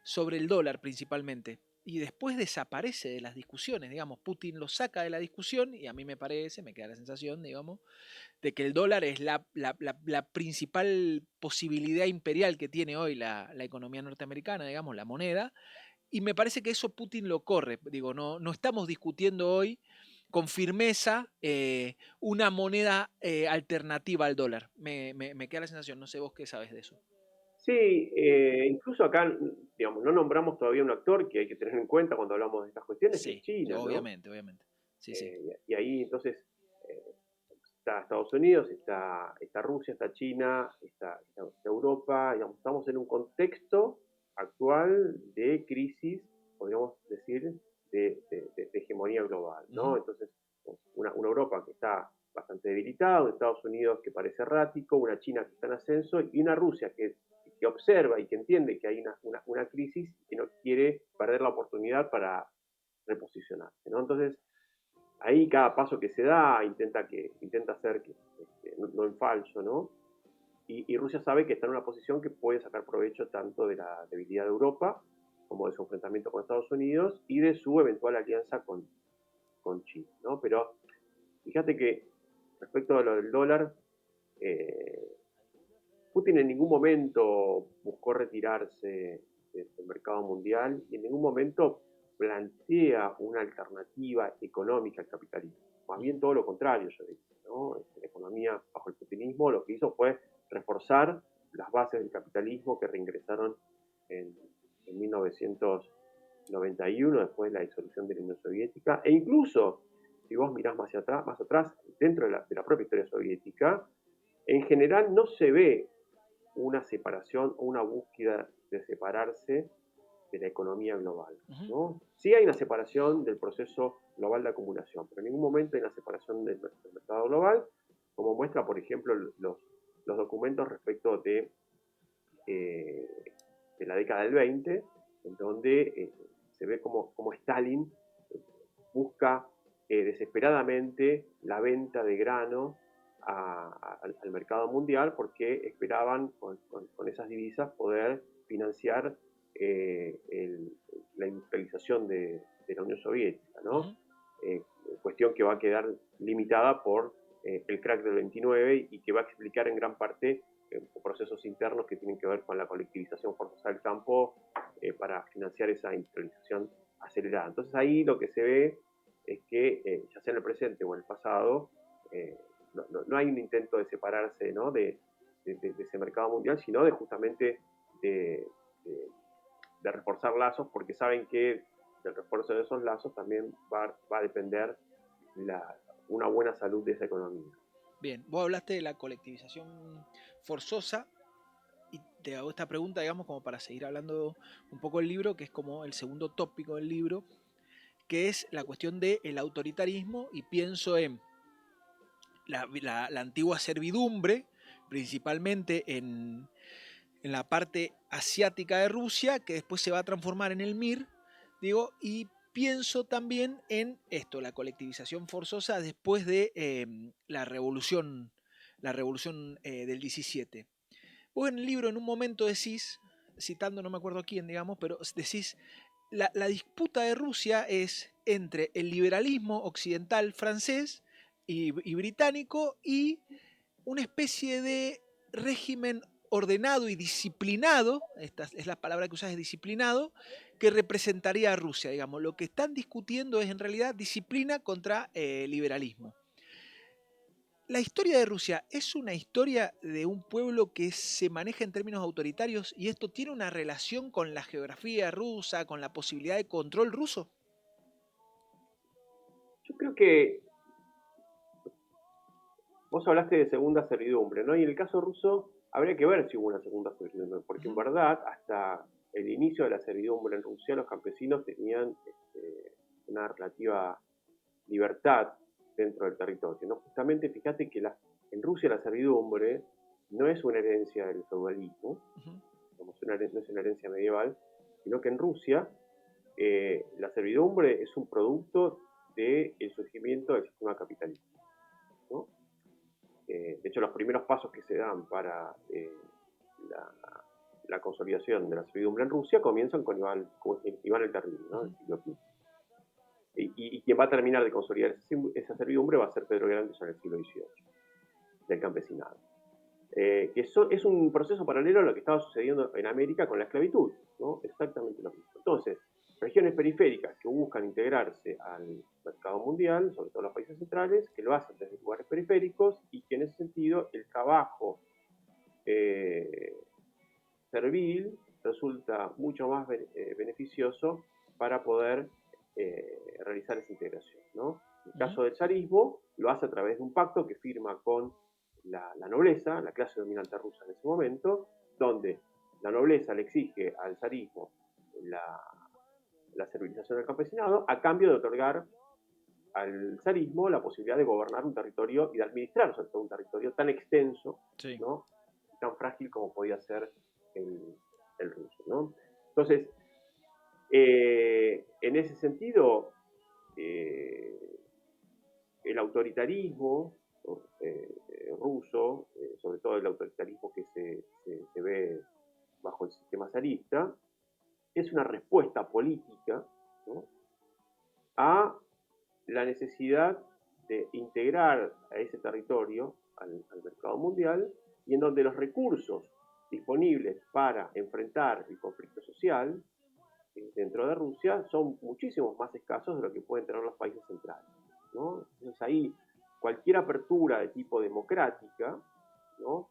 sobre el dólar principalmente. Y después desaparece de las discusiones, digamos, Putin lo saca de la discusión y a mí me parece, me queda la sensación, digamos, de que el dólar es la principal posibilidad imperial que tiene hoy la economía norteamericana, digamos, la moneda, y me parece que eso Putin lo corre. Digo, no estamos discutiendo hoy con firmeza una moneda alternativa al dólar. Me queda la sensación, no sé vos qué sabes de eso. Sí, incluso acá, digamos, no nombramos todavía un actor que hay que tener en cuenta cuando hablamos de estas cuestiones, que es Sí, China, ¿no? obviamente, obviamente. Sí, sí. Y ahí entonces eh, está Estados Unidos, está Rusia, está China, está Europa, digamos, estamos en un contexto actual de crisis, podríamos decir, de hegemonía global, ¿no? Ujú, Entonces, una Europa que está bastante debilitada, un Estados Unidos que parece errático, una China que está en ascenso y una Rusia que observa y que entiende que hay una crisis y que no quiere perder la oportunidad para reposicionarse, ¿no? Entonces, ahí cada paso que se da intenta hacer no en falso, ¿no? Y Rusia sabe que está en una posición que puede sacar provecho tanto de la debilidad de Europa como de su enfrentamiento con Estados Unidos y de su eventual alianza con China, ¿no? Pero fíjate que respecto a lo del dólar, eh, Putin en ningún momento buscó retirarse del mercado mundial y en ningún momento plantea una alternativa económica al capitalismo. Más ujú. bien todo lo contrario, yo diría, ¿no? La economía bajo el putinismo lo que hizo fue reforzar las bases del capitalismo que reingresaron en 1991, después de la disolución de la Unión Soviética, e incluso, si vos mirás más atrás dentro de la propia historia soviética, en general no se ve una separación o una búsqueda de separarse de la economía global, ¿no? Sí hay una separación del proceso global de acumulación, pero en ningún momento hay una separación del mercado global, como muestra, por ejemplo, los documentos respecto de la década del 20, en donde se ve como Stalin busca desesperadamente la venta de grano al mercado mundial porque esperaban con esas divisas poder financiar la industrialización de la Unión Soviética, ¿no? Cuestión que va a quedar limitada por el crack del 29 y que va a explicar en gran parte procesos internos que tienen que ver con la colectivización forzosa del campo para financiar esa industrialización acelerada. Entonces ahí lo que se ve es que, ya sea en el presente o en el pasado, no hay un intento de separarse, ¿no?, de ese mercado mundial, sino de justamente de reforzar lazos, porque saben que del refuerzo de esos lazos también va a depender una buena salud de esa economía. Bien, vos hablaste de la colectivización forzosa y te hago esta pregunta, digamos, como para seguir hablando un poco del libro, que es como el segundo tópico del libro, que es la cuestión del autoritarismo, y pienso en la antigua servidumbre, principalmente en la parte asiática de Rusia, que después se va a transformar en el MIR, digo, y pienso también en esto, la colectivización forzosa después de la revolución del 17. Vos en el libro en un momento decís, citando no me acuerdo quién, digamos, pero decís, la disputa de Rusia es entre el liberalismo occidental francés y británico y una especie de régimen ordenado y disciplinado, esta es la palabra que usás, es disciplinado, que representaría a Rusia, digamos. Lo que están discutiendo es en realidad disciplina contra liberalismo. La historia de Rusia es una historia de un pueblo que se maneja en términos autoritarios, y esto tiene una relación con la geografía rusa, con la posibilidad de control ruso. Yo creo que vos hablaste de segunda servidumbre, ¿no? Y en el caso ruso habría que ver si hubo una segunda servidumbre, porque en verdad hasta el inicio de la servidumbre en Rusia los campesinos tenían una relativa libertad dentro del territorio, ¿no? Justamente fíjate que en Rusia la servidumbre no es una herencia del feudalismo, no es una herencia medieval, sino que en Rusia la servidumbre es un producto del surgimiento del sistema capitalista, ¿no? De hecho, los primeros pasos que se dan para la consolidación de la servidumbre en Rusia comienzan con Iván el Terrible, ¿no?, del siglo XV. Y quien va a terminar de consolidar esa servidumbre va a ser Pedro Grande ya en el siglo XVIII, del campesinado. Que es un proceso paralelo a lo que estaba sucediendo en América con la esclavitud, ¿no? Exactamente lo mismo. Entonces, regiones periféricas que buscan integrarse al mercado mundial, sobre todo los países centrales, que lo hacen desde lugares periféricos, y que en ese sentido el trabajo servil resulta mucho más beneficioso para poder realizar esa integración, ¿no? En el caso del zarismo, lo hace a través de un pacto que firma con la nobleza, la clase dominante rusa en ese momento, donde la nobleza le exige al zarismo la servilización del campesinado a cambio de otorgar al zarismo la posibilidad de gobernar un territorio y de administrar sobre todo un territorio tan extenso, sí, ¿no?, tan frágil como podía ser el ruso, ¿no? Entonces, en ese sentido, el autoritarismo ruso, sobre todo el autoritarismo que se ve bajo el sistema zarista, es una respuesta política, ¿no?, a la necesidad de integrar a ese territorio al mercado mundial, y en donde los recursos disponibles para enfrentar el conflicto social dentro de Rusia son muchísimos más escasos de lo que pueden tener los países centrales, ¿no? Entonces ahí cualquier apertura de tipo democrática, ¿no?,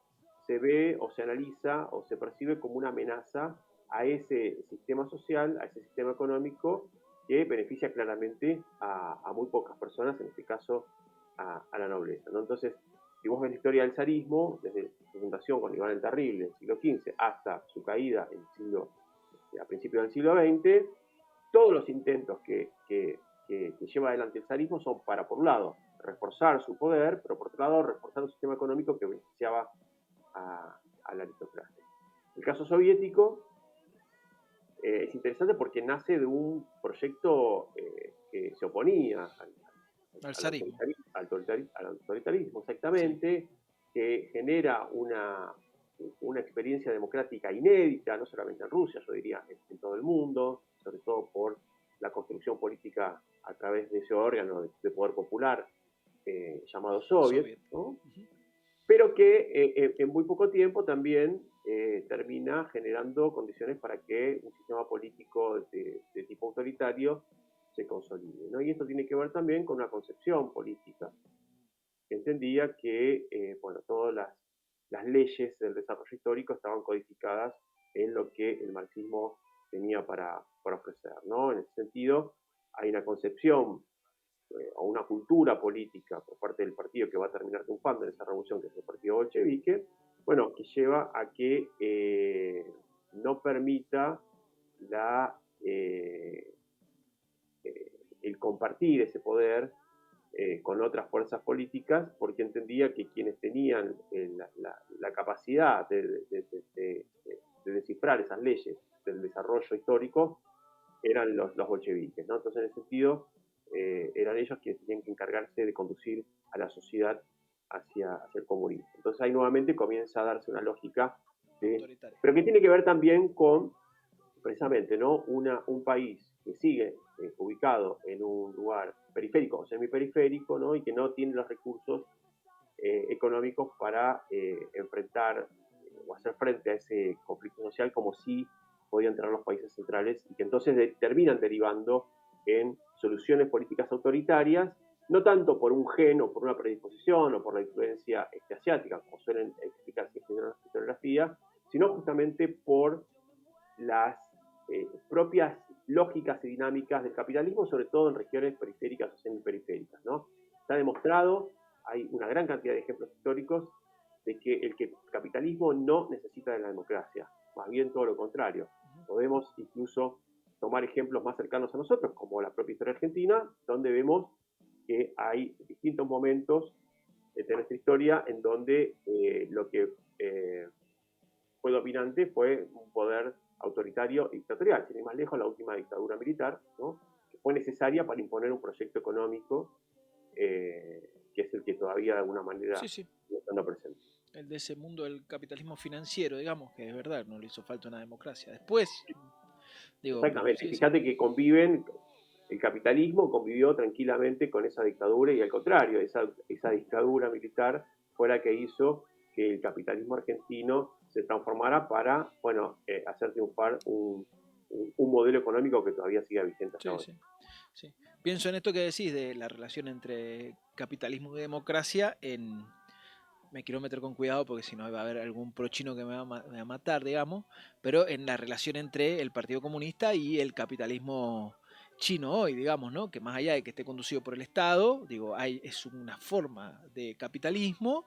se ve o se analiza o se percibe como una amenaza a ese sistema social, a ese sistema económico que beneficia claramente a muy pocas personas, en este caso a la nobleza, ¿no? Entonces, si vos ves la historia del zarismo, desde su fundación con Iván el Terrible en el siglo XV hasta su caída a principios del siglo XX, todos los intentos que lleva adelante el zarismo son para, por un lado, reforzar su poder, pero por otro lado, reforzar un sistema económico que beneficiaba a la aristocracia. El caso soviético es interesante porque nace de un proyecto que se oponía Al zarismo. al autoritarismo, exactamente, sí, que genera una experiencia democrática inédita, no solamente en Rusia, yo diría en todo el mundo, sobre todo por la construcción política a través de ese órgano de poder popular llamado Soviet, ¿no? Uh-huh. Pero que en muy poco tiempo también termina generando condiciones para que un sistema político de tipo autoritario se consolide, ¿no? Y esto tiene que ver también con una concepción política que entendía que bueno, todas las leyes del desarrollo histórico estaban codificadas en lo que el marxismo tenía para ofrecer, ¿no? En ese sentido, hay una concepción o una cultura política por parte del partido que va a terminar triunfando en esa revolución, que es el partido bolchevique, bueno, que lleva a que no permita el compartir ese poder con otras fuerzas políticas, porque entendía que quienes tenían la capacidad de descifrar esas leyes del desarrollo histórico eran los bolcheviques, ¿no? Entonces, en ese sentido, eran ellos quienes tenían que encargarse de conducir a la sociedad hacia el comunismo. Entonces ahí nuevamente comienza a darse una lógica pero que tiene que ver también con precisamente, ¿no? Un país que sigue ubicado en un lugar periférico o semiperiférico, ¿no? Y que no tiene los recursos económicos para enfrentar o hacer frente a ese conflicto social como si podían tener los países centrales y que entonces terminan derivando en soluciones políticas autoritarias, no tanto por un gen o por una predisposición o por la influencia asiática, como suelen explicarse en la historiografía, sino justamente por las propias lógicas y dinámicas del capitalismo, sobre todo en regiones periféricas o semiperiféricas, ¿no? Está demostrado, hay una gran cantidad de ejemplos históricos de que el capitalismo no necesita de la democracia, más bien todo lo contrario. Podemos incluso tomar ejemplos más cercanos a nosotros, como la propia historia argentina, donde vemos que hay distintos momentos de nuestra historia en donde lo que fue dominante fue un poder autoritario y dictatorial. Sin ir más lejos, la última dictadura militar, ¿no? Que fue necesaria para imponer un proyecto económico que es el que todavía de alguna manera está presente. El de ese mundo del capitalismo financiero, digamos, que es verdad, no le hizo falta una democracia. Después, digo, exactamente, fíjate que conviven, el capitalismo convivió tranquilamente con esa dictadura y al contrario, esa dictadura militar fue la que hizo que el capitalismo argentino se transformara para, bueno, hacer triunfar un modelo económico que todavía sigue vigente hasta ahora. Sí. Pienso en esto que decís de la relación entre capitalismo y democracia me quiero meter con cuidado porque si no va a haber algún prochino que me va a matar, digamos, pero en la relación entre el Partido Comunista y el capitalismo chino hoy, digamos, ¿no? Que más allá de que esté conducido por el Estado, digo, es una forma de capitalismo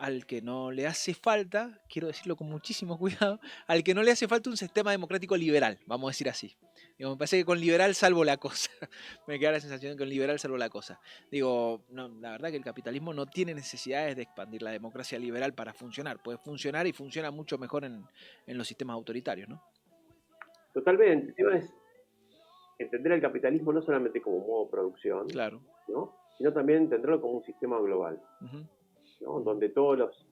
al que no le hace falta, quiero decirlo con muchísimo cuidado, al que no le hace falta un sistema democrático liberal, vamos a decir así. Digo, me parece que con liberal salvo la cosa. Me queda la sensación de que con liberal salvo la cosa. Digo, no, la verdad que el capitalismo no tiene necesidades de expandir la democracia liberal para funcionar. Puede funcionar y funciona mucho mejor en los sistemas autoritarios, ¿no? Totalmente. El tema es entender el capitalismo no solamente como modo de producción, claro, ¿no? Sino también entenderlo como un sistema global, ¿no? Donde todos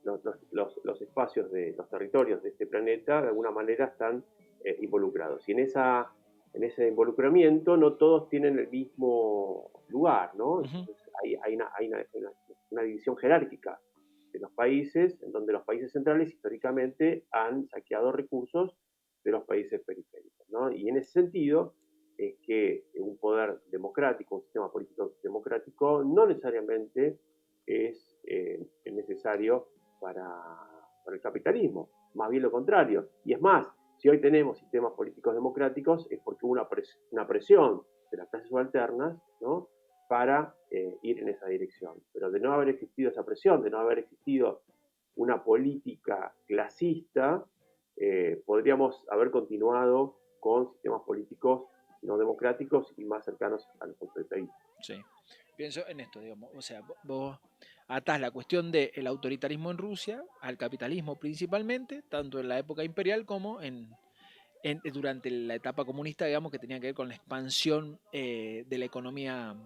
los espacios de los territorios de este planeta de alguna manera están involucrados. Y en ese involucramiento no todos tienen el mismo lugar, ¿no? Entonces hay una división jerárquica de los países, en donde los países centrales históricamente han saqueado recursos de los países periféricos, ¿no? Y en ese sentido es que un poder democrático, un sistema político democrático, no necesariamente es necesario para el capitalismo, más bien lo contrario. Y es más, si hoy tenemos sistemas políticos democráticos es porque hubo una presión de las clases subalternas, ¿no?, para ir en esa dirección. Pero de no haber existido esa presión, de no haber existido una política clasista, podríamos haber continuado con sistemas políticos no democráticos y más cercanos a los autoritarismos. Sí. Pienso en esto, digamos. O sea, vos atás la cuestión del autoritarismo en Rusia al capitalismo principalmente, tanto en la época imperial como durante la etapa comunista, digamos, que tenía que ver con la expansión de la economía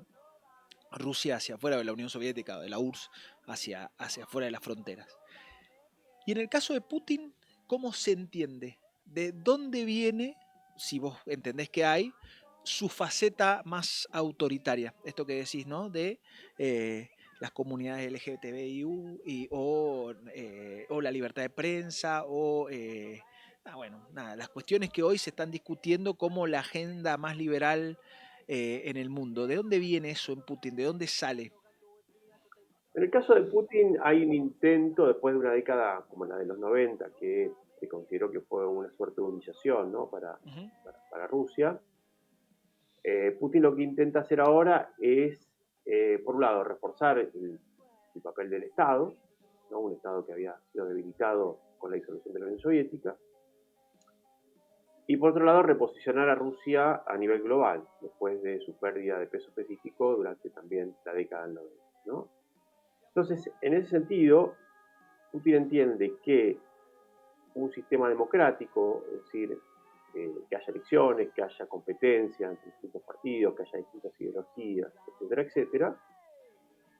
Rusia hacia afuera de la Unión Soviética, de la URSS, hacia afuera de las fronteras. Y en el caso de Putin, ¿cómo se entiende? ¿De dónde viene, si vos entendés que hay, su faceta más autoritaria? Esto que decís, ¿no? De las comunidades LGBTIQ o la libertad de prensa bueno, nada, las cuestiones que hoy se están discutiendo como la agenda más liberal en el mundo. ¿De dónde viene eso en Putin? ¿De dónde sale? En el caso de Putin hay un intento, después de una década como la de los 90, que se consideró que fue una suerte de humillación, ¿no?, Ujú. para Rusia. Putin lo que intenta hacer ahora es, por un lado, reforzar el papel del Estado, ¿no?, un Estado que había sido debilitado con la disolución de la Unión Soviética, y por otro lado, reposicionar a Rusia a nivel global, después de su pérdida de peso específico durante también la década del 90, ¿no? Entonces, en ese sentido, Putin entiende que un sistema democrático, es decir, que haya elecciones, que haya competencia entre distintos partidos, que haya distintas ideologías, etcétera, etcétera,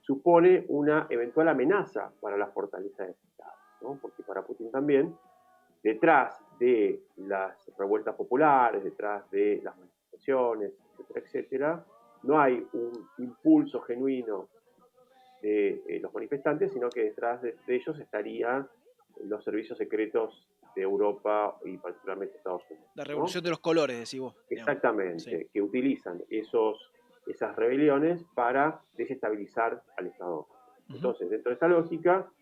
supone una eventual amenaza para la fortaleza de ese Estado, ¿no? Porque para Putin también, detrás de las revueltas populares, detrás de las manifestaciones, etcétera, etcétera, no hay un impulso genuino de los manifestantes, sino que detrás de ellos estarían los servicios secretos de Europa y particularmente Estados Unidos, La ¿no? revolución de los colores, decís vos. Digamos. Sí. Exactamente, que utilizan esas rebeliones para desestabilizar al Estado. Ujú. Entonces, dentro de esta lógica,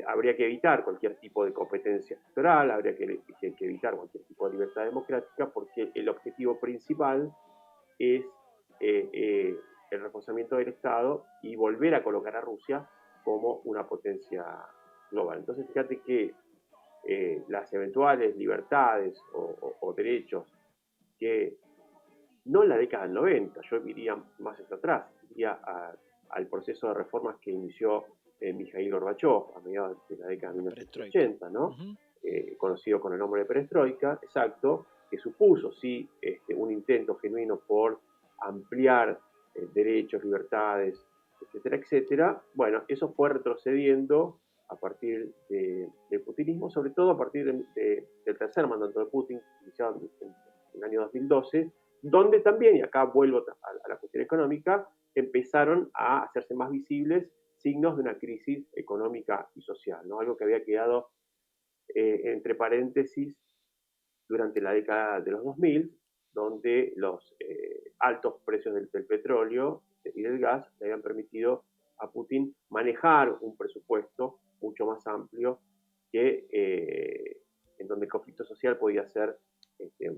habría que evitar cualquier tipo de competencia electoral, habría que evitar cualquier tipo de libertad democrática, porque el objetivo principal es el reforzamiento del Estado y volver a colocar a Rusia como una potencia global. Entonces, fíjate que las eventuales libertades o derechos que, no en la década del 90, yo iría más hacia atrás, iría al proceso de reformas que inició Mikhail Gorbachev a mediados de la década de La perestroika. 1980, ¿no? Ujú. Conocido con el nombre de perestroika, exacto, que supuso, sí, un intento genuino por ampliar derechos, libertades, etcétera, etcétera. Bueno, eso fue retrocediendo a partir del putinismo, sobre todo a partir del tercer mandato de Putin, iniciado en el año 2012, donde también, y acá vuelvo a la cuestión económica, empezaron a hacerse más visibles signos de una crisis económica y social, ¿no? Algo que había quedado entre paréntesis durante la década de los 2000, donde los altos precios del petróleo y del gas le habían permitido a Putin manejar un presupuesto mucho más amplio que en donde el conflicto social podía ser este,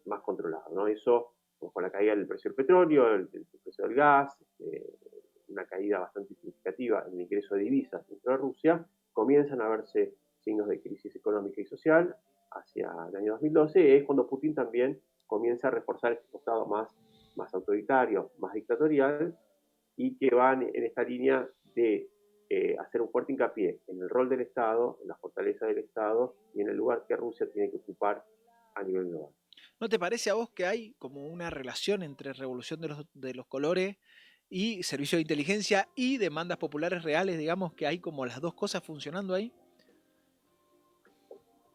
más controlado, ¿no? Eso, pues, con la caída del precio del petróleo, el precio del gas, una caída bastante significativa en el ingreso de divisas dentro de Rusia, comienzan a verse signos de crisis económica y social hacia el año 2012, es cuando Putin también comienza a reforzar este costado más autoritario, más dictatorial, y que van en esta línea de hacer un fuerte hincapié en el rol del Estado, en la fortaleza del Estado y en el lugar que Rusia tiene que ocupar a nivel global. ¿No te parece a vos que hay como una relación entre revolución de los colores y servicio de inteligencia y demandas populares reales, digamos que hay como las dos cosas funcionando ahí?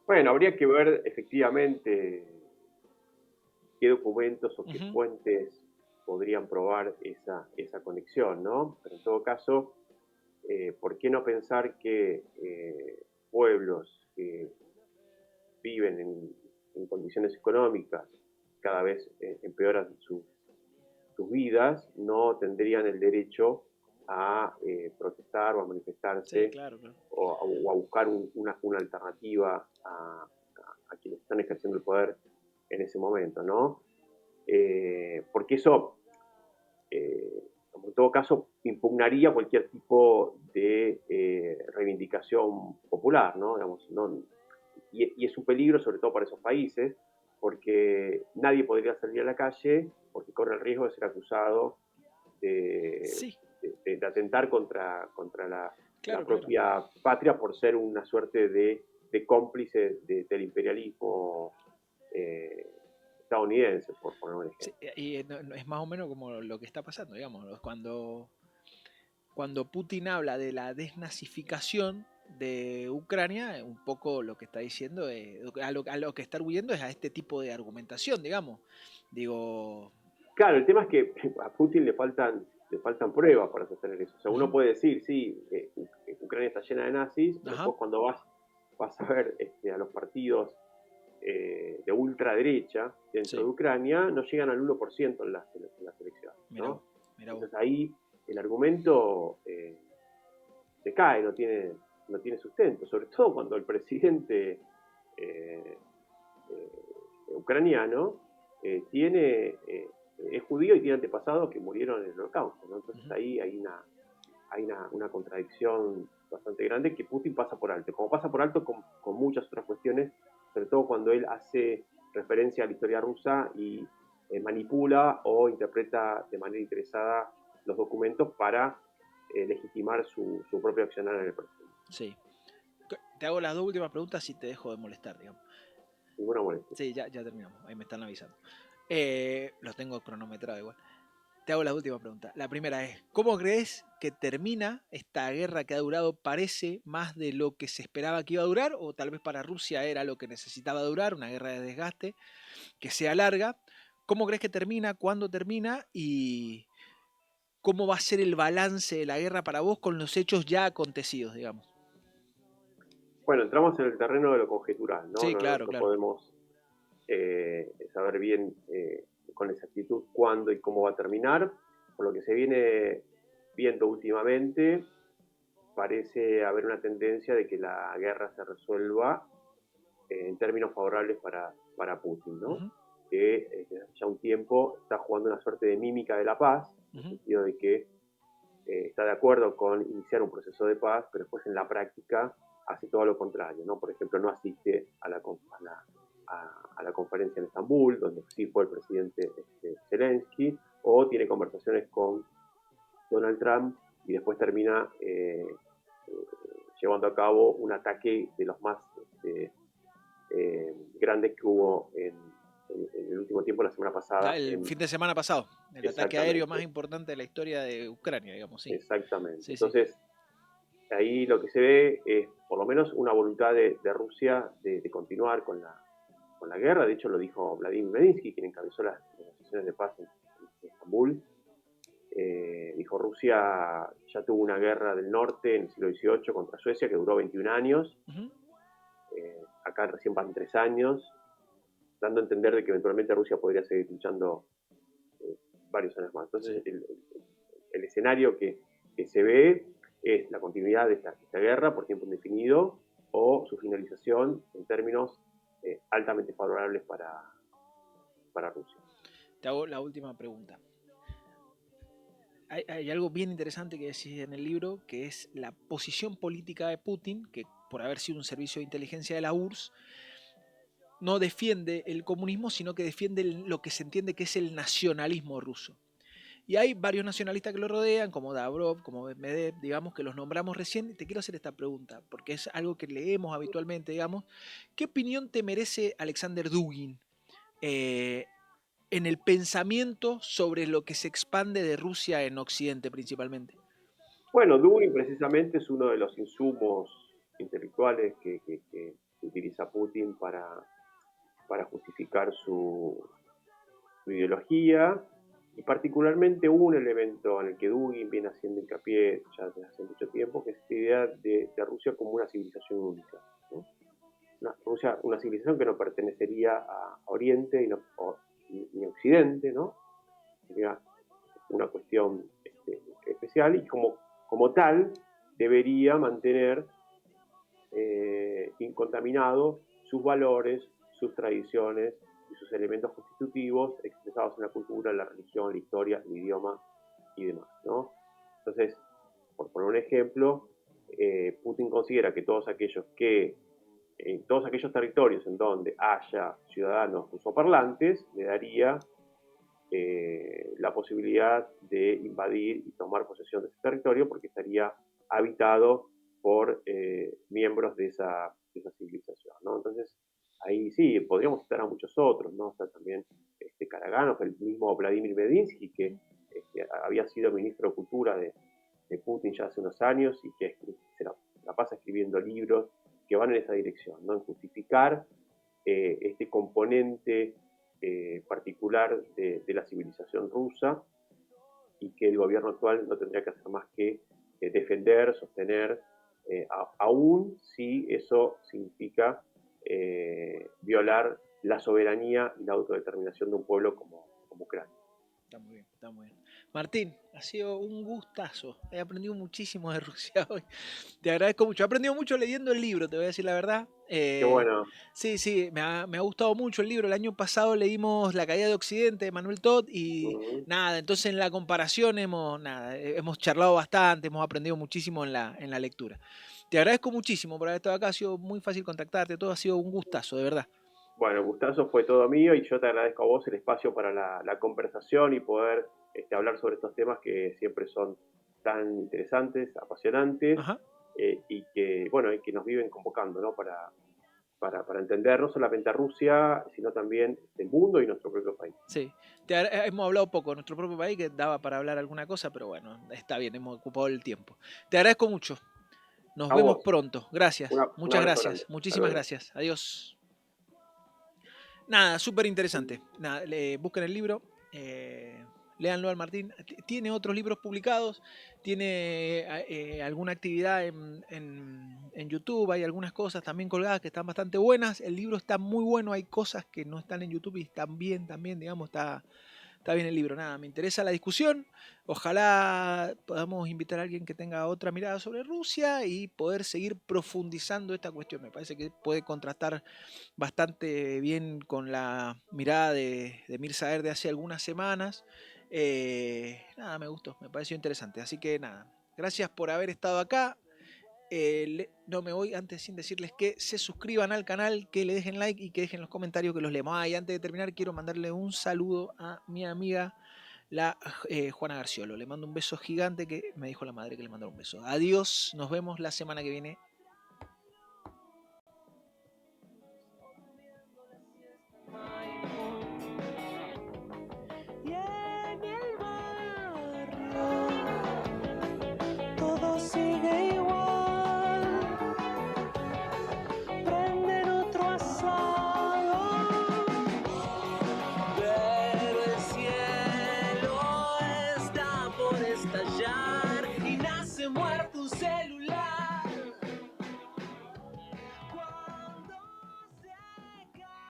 Bueno, habría que ver efectivamente qué documentos o qué Ujú. fuentes podrían probar esa conexión, ¿no? Pero en todo caso, ¿por qué no pensar que pueblos que viven en condiciones económicas cada vez empeoran sus vidas, no tendrían el derecho a protestar o a Sí, manifestarse claro, claro. o a buscar una alternativa a quienes están ejerciendo el poder en ese momento, ¿no? Porque eso, en todo caso, impugnaría cualquier tipo de reivindicación popular, ¿no? Digamos, no, y es un peligro sobre todo para esos países, porque nadie podría salir a la calle porque corre el riesgo de ser acusado de, Sí, de atentar contra la claro, claro. propia patria por ser una suerte de cómplice del imperialismo eh, estadounidense, por poner un Sí, ejemplo. y es más o menos como lo que está pasando, digamos, cuando Putin habla de la desnazificación de Ucrania, un poco lo que está diciendo, a lo que está arguyendo es a este tipo de argumentación, digamos. Digo, Claro, el tema es que a Putin le faltan pruebas para sostener eso. O sea, uno ujú, puede decir, sí, Ucrania está llena de nazis, pero ajá, después cuando vas a ver a los partidos de ultraderecha dentro sí, de Ucrania, no llegan al 1% en las elecciones, mira vos, ¿no? mira vos. Entonces ahí el argumento se cae, no tiene sustento, sobre todo cuando el presidente eh, eh, ucraniano es judío y tiene antepasados que murieron en el holocausto, ¿no? Entonces Ujú, ahí hay una contradicción bastante grande que Putin pasa por alto, como pasa por alto con muchas otras cuestiones, sobre todo cuando él hace referencia a la historia rusa y manipula o interpreta de manera interesada los documentos para legitimar su propio accionar en el presente. sí. Te hago las dos últimas preguntas y te dejo de molestar, digamos. Ninguna molestia. Sí, ya terminamos, ahí me están avisando. Los tengo cronometrado igual. Te hago la última pregunta. La primera es, ¿cómo crees que termina esta guerra que ha durado? ¿Parece más de lo que se esperaba que iba a durar? ¿O tal vez para Rusia era lo que necesitaba durar, una guerra de desgaste, que sea larga? ¿Cómo crees que termina? ¿Cuándo termina? ¿Y cómo va a ser el balance de la guerra para vos con los hechos ya acontecidos, digamos? Bueno, entramos en el terreno de lo conjetural, ¿no? Sí, No, no, claro, no claro. podemos saber bien con exactitud cuándo y cómo va a terminar. Por lo que se viene viendo últimamente, parece haber una tendencia de que la guerra se resuelva en términos favorables para Putin, ¿no? Ujú, Que desde ya un tiempo está jugando una suerte de mímica de la paz, en el ujú. sentido de que está de acuerdo con iniciar un proceso de paz, pero después en la práctica hace todo lo contrario, ¿no? Por ejemplo, no asiste a la conferencia en Estambul, donde sí fue el presidente Zelensky, o tiene conversaciones con Donald Trump y después termina llevando a cabo un ataque de los más grandes que hubo en el último tiempo, la semana pasada. El fin de semana pasado, el ataque aéreo más Exactamente, importante de la historia de Ucrania, digamos, sí. exactamente. Sí, sí. Entonces, ahí lo que se ve es por lo menos una voluntad de Rusia de continuar con la guerra. De hecho, lo dijo Vladimir Medinsky, quien encabezó las negociaciones de paz en Estambul. Dijo, Rusia ya tuvo una guerra del norte en el siglo XVIII contra Suecia que duró 21 años. Ujú. Acá recién van 3 años, dando a entender de que eventualmente Rusia podría seguir luchando eh, varios años más. Sí. Entonces, el escenario que se ve es la continuidad de esta guerra por tiempo indefinido o su finalización en términos altamente favorables para Rusia. Te hago la última pregunta. Hay algo bien interesante que decís en el libro, que es la posición política de Putin, que por haber sido un servicio de inteligencia de la URSS, no defiende el comunismo, sino que defiende lo que se entiende que es el nacionalismo ruso. Y hay varios nacionalistas que lo rodean, como Lavrov, como Medvedev, digamos, que los nombramos recién. Y te quiero hacer esta pregunta, porque es algo que leemos habitualmente, digamos. ¿Qué opinión te merece Alexander Dugin eh, en el pensamiento sobre lo que se expande de Rusia en Occidente principalmente? Bueno, Dugin precisamente es uno de los insumos intelectuales que utiliza Putin para justificar su ideología, y particularmente hubo un elemento en el que Dugin viene haciendo hincapié ya desde hace mucho tiempo, que es esta idea de Rusia como una civilización única, ¿no? Una civilización que no pertenecería a Oriente ni a Occidente, ¿no? Sería una cuestión especial y como tal debería mantener incontaminados sus valores, sus tradiciones y sus elementos constitutivos expresados en la cultura, la religión, la historia, el idioma y demás, ¿no? Entonces, por poner un ejemplo, Putin considera que todos aquellos territorios en donde haya ciudadanos rusoparlantes, le daría la posibilidad de invadir y tomar posesión de ese territorio porque estaría habitado por miembros de esa civilización, ¿no? Entonces, ahí sí, podríamos citar a muchos otros, ¿no? O sea, también Karaganov, el mismo Vladimir Medinsky, que había sido ministro de Cultura de Putin ya hace unos años y que la pasa escribiendo libros que van en esa dirección, ¿no? En justificar este componente particular de la civilización rusa y que el gobierno actual no tendría que hacer más que defender, sostener, aún si eso significa violar la soberanía y la autodeterminación de un pueblo como Ucrania. Está muy bien, está muy bien. Martín, ha sido un gustazo. He aprendido muchísimo de Rusia hoy. Te agradezco mucho. He aprendido mucho leyendo el libro, te voy a decir la verdad. Qué bueno. Sí, me ha gustado mucho el libro. El año pasado leímos La caída de Occidente de Manuel Todd y nada, entonces en la comparación hemos charlado bastante, hemos aprendido muchísimo en la lectura. Te agradezco muchísimo por haber estado acá, ha sido muy fácil contactarte, todo ha sido un gustazo, de verdad. Bueno, gustazo, fue todo mío y yo te agradezco a vos el espacio para la conversación y poder hablar sobre estos temas que siempre son tan interesantes, apasionantes y que nos viven convocando, ¿no? Para entender no solamente a Rusia, sino también el mundo y nuestro propio país. Sí, hemos hablado poco de nuestro propio país, que daba para hablar alguna cosa, pero bueno, está bien, hemos ocupado el tiempo. Te agradezco mucho. Nos A vemos vos. pronto. Gracias. Un Muchas abrazo grande. gracias. Hasta Muchísimas luego. gracias. Adiós. Nada, súper interesante. Nada, busquen el libro. Léanlo al Martín. Tiene otros libros publicados. Tiene alguna actividad en YouTube. Hay algunas cosas también colgadas que están bastante buenas. El libro está muy bueno. Hay cosas que no están en YouTube y están bien también, digamos, está bien el libro. Nada, me interesa la discusión. Ojalá podamos invitar a alguien que tenga otra mirada sobre Rusia y poder seguir profundizando esta cuestión. Me parece que puede contrastar bastante bien con la mirada de Mirza de hace algunas semanas. Nada, me gustó, me pareció interesante. Así que nada, gracias por haber estado acá. No me voy antes sin decirles que se suscriban al canal, que le dejen like y que dejen los comentarios que los leemos. Y antes de terminar quiero mandarle un saludo a mi amiga la Juana Garciolo. Le mando un beso gigante que me dijo la madre que le mandara un beso. Adiós, nos vemos la semana que viene.